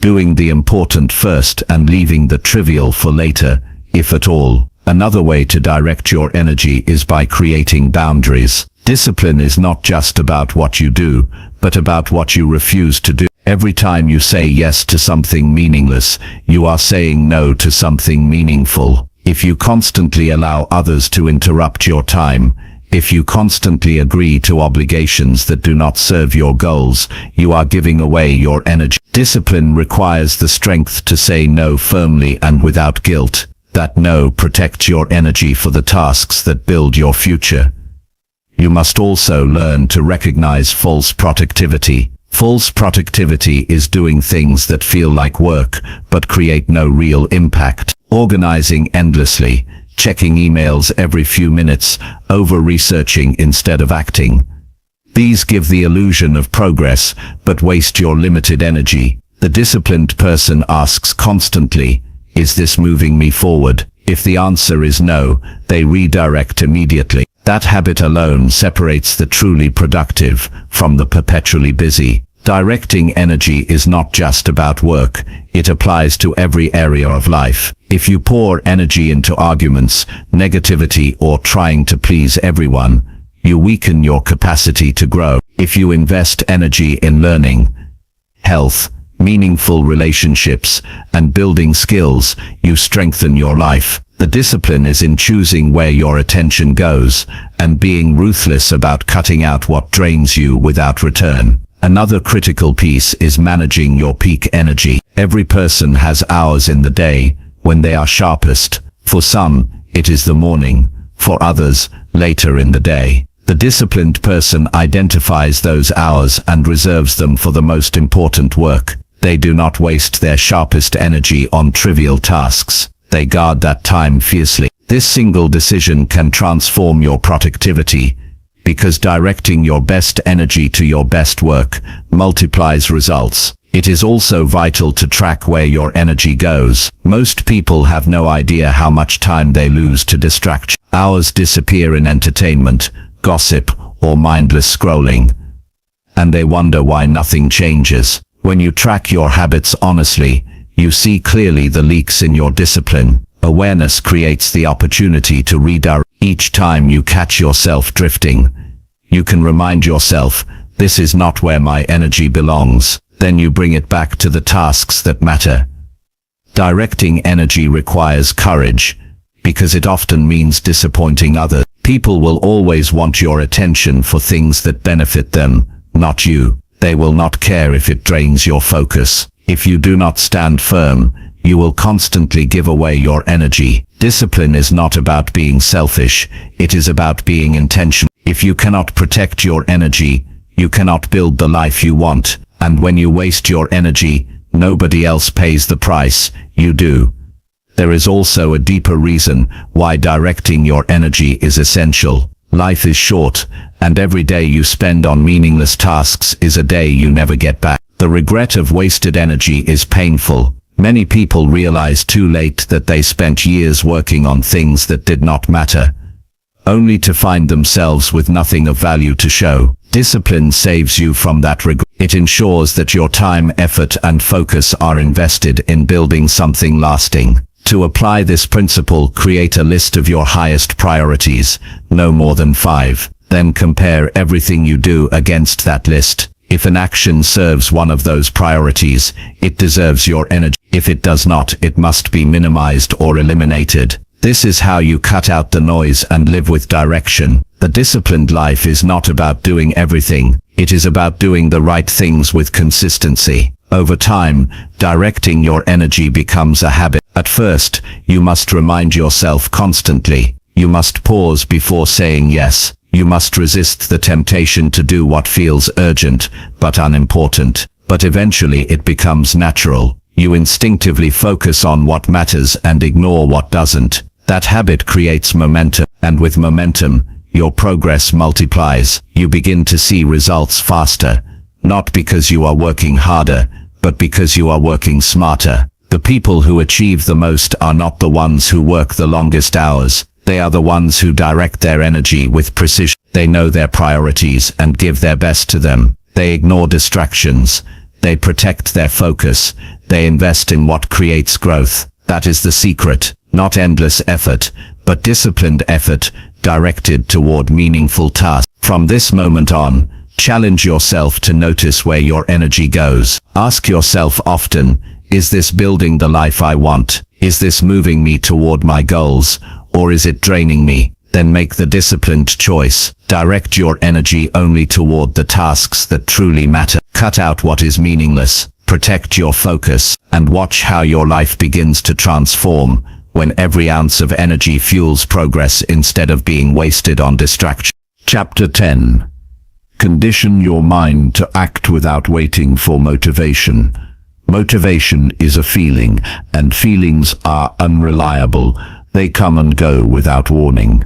doing the important first and leaving the trivial for later, if at all. Another way to direct your energy is by creating boundaries. Discipline is not just about what you do, but about what you refuse to do. Every time you say yes to something meaningless, you are saying no to something meaningful. If you constantly allow others to interrupt your time, if you constantly agree to obligations that do not serve your goals, you are giving away your energy. Discipline requires the strength to say no firmly and without guilt. That no protects your energy for the tasks that build your future. You must also learn to recognize false productivity. False productivity is doing things that feel like work, but create no real impact. Organizing endlessly, checking emails every few minutes, over-researching instead of acting. These give the illusion of progress, but waste your limited energy. The disciplined person asks constantly, is this moving me forward? If the answer is no, they redirect immediately. That habit alone separates the truly productive from the perpetually busy. Directing energy is not just about work, it applies to every area of life. If you pour energy into arguments, negativity, or trying to please everyone, you weaken your capacity to grow. If you invest energy in learning, health, meaningful relationships, and building skills, you strengthen your life. The discipline is in choosing where your attention goes, and being ruthless about cutting out what drains you without return. Another critical piece is managing your peak energy. Every person has hours in the day when they are sharpest. For some, it is the morning. For others, later in the day. The disciplined person identifies those hours and reserves them for the most important work. They do not waste their sharpest energy on trivial tasks. They guard that time fiercely. This single decision can transform your productivity, because directing your best energy to your best work multiplies results. It is also vital to track where your energy goes. Most people have no idea how much time they lose to distraction.
Hours disappear in entertainment, gossip, or mindless scrolling. And they wonder why nothing changes. When you track your habits honestly, you see clearly the leaks in your discipline. Awareness creates the opportunity to redirect. Each time you catch yourself drifting, you can remind yourself, this is not where my energy belongs. Then you bring it back to the tasks that matter. Directing energy requires courage, because it often means disappointing others. People will always want your attention for things that benefit them, not you. They will not care if it drains your focus. If you do not stand firm, you will constantly give away your energy. Discipline is not about being selfish, it is about being intentional. If you cannot protect your energy, you cannot build the life you want. And when you waste your energy, nobody else pays the price, you do. There is also a deeper reason why directing your energy is essential. Life is short, and every day you spend on meaningless tasks is a day you never get back. The regret of wasted energy is painful. Many people realize too late that they spent years working on things that did not matter, only to find themselves with nothing of value to show. Discipline saves you from that regret. It ensures that your time, effort, and focus are invested in building something lasting. To apply this principle, create a list of your highest priorities, no more than 5. Then compare everything you do against that list. If an action serves one of those priorities, it deserves your energy. If it does not, it must be minimized or eliminated. This is how you cut out the noise and live with direction. The disciplined life is not about doing everything. It is about doing the right things with consistency. Over time, directing your energy becomes a habit. At first, you must remind yourself constantly. You must pause before saying yes. You must resist the temptation to do what feels urgent, but unimportant. But eventually it becomes natural. You instinctively focus on what matters and ignore what doesn't. That habit creates momentum, and with momentum, your progress multiplies. You begin to see results faster, not because you are working harder, but because you are working smarter. The people who achieve the most are not the ones who work the longest hours. They are the ones who direct their energy with precision. They know their priorities and give their best to them. They ignore distractions. They protect their focus. They invest in what creates growth. That is the secret. Not endless effort, but disciplined effort, directed toward meaningful tasks. From this moment on, challenge yourself to notice where your energy goes. Ask yourself often, is this building the life I want? Is this moving me toward my goals? Or is it draining me? Then make the disciplined choice. Direct your energy only toward the tasks that truly matter. Cut out what is meaningless. Protect your focus, and watch how your life begins to transform when every ounce of energy fuels progress instead of being wasted on distraction.
Chapter 10. Condition your mind to act without waiting for motivation. Motivation is a feeling, and feelings are unreliable. They come and go without warning.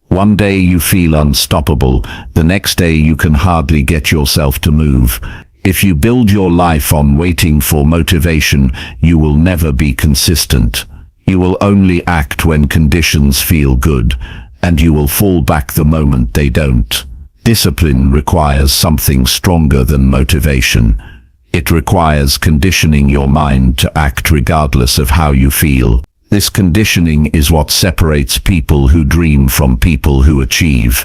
One day you feel unstoppable, the next day you can hardly get yourself to move. If you build your life on waiting for motivation, you will never be consistent. You will only act when conditions feel good, and you will fall back the moment they don't. Discipline requires something stronger than motivation. It requires conditioning your mind to act regardless of how you feel. This conditioning is what separates people who dream from people who achieve.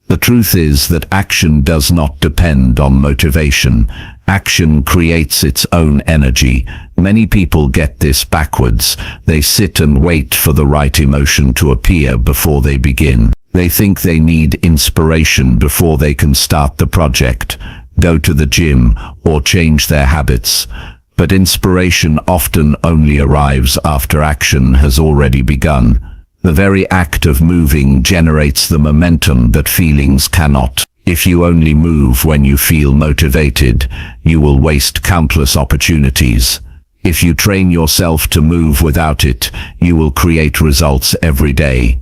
The truth is that action does not depend on motivation. Action creates its own energy. Many people get this backwards. They sit and wait for the right emotion to appear before they begin. They think they need inspiration before they can start the project, go to the gym, or change their habits. But inspiration often only arrives after action has already begun. The very act of moving generates the momentum that feelings cannot. If you only move when you feel motivated, you will waste countless opportunities. If you train yourself to move without it, you will create results every day.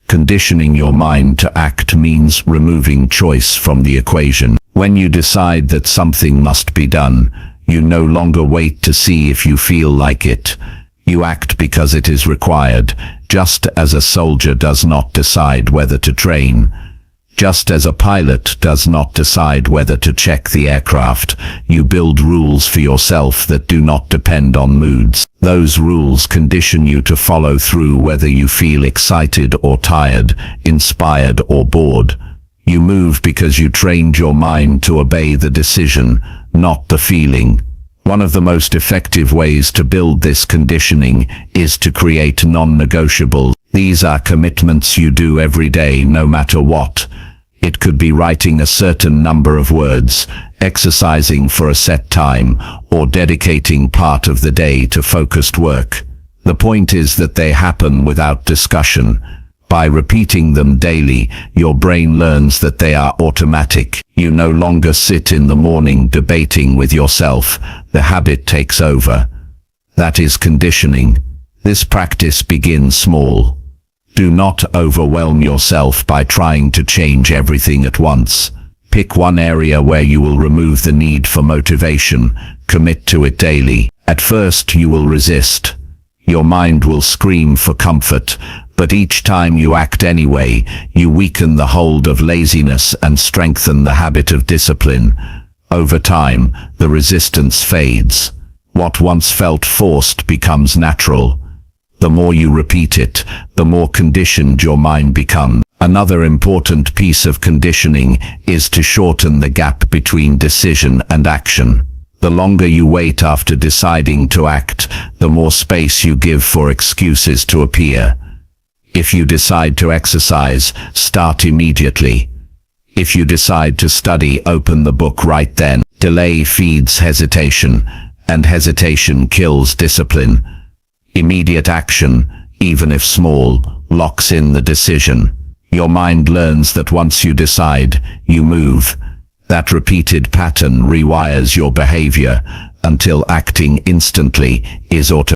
Conditioning your mind to act means removing choice from the equation. When you decide that something must be done, you no longer wait to see if you feel like it. You act because it is required.
Just as a soldier does not decide whether to train, just as a pilot does not decide whether to check the aircraft, you build rules for yourself that do not depend on moods. Those rules condition you to follow through whether you feel excited or tired, inspired or bored. You move because you trained your mind to obey the decision, not the feeling. One of the most effective ways to build this conditioning is to create non-negotiables. These are commitments you do every day, no matter what. It could be writing a certain number of words, exercising for a set time, or dedicating part of the day to focused work. The point is that they happen without discussion. By repeating them daily, your brain learns that they are automatic. You no longer sit in the morning debating with yourself. The habit takes over. That is conditioning. This practice begins small. Do not overwhelm yourself by trying to change everything at once. Pick one area where you will remove the need for motivation. Commit to it daily. At first you will resist. Your mind will scream for comfort, but each time you act anyway, you weaken the hold of laziness and strengthen the habit of discipline. Over time, the resistance fades. What once felt forced becomes natural. The more you repeat it, the more conditioned your mind becomes. Another important piece of conditioning is to shorten the gap between decision and action. The longer you wait after deciding to act, the more space you give for excuses to appear. If you decide to exercise, start immediately. If you decide to study, open the book right then. Delay feeds hesitation, and hesitation kills discipline. Immediate action, even if small, locks in the decision. Your mind learns that once you decide, you move. That repeated pattern rewires your behavior until acting instantly is automatic.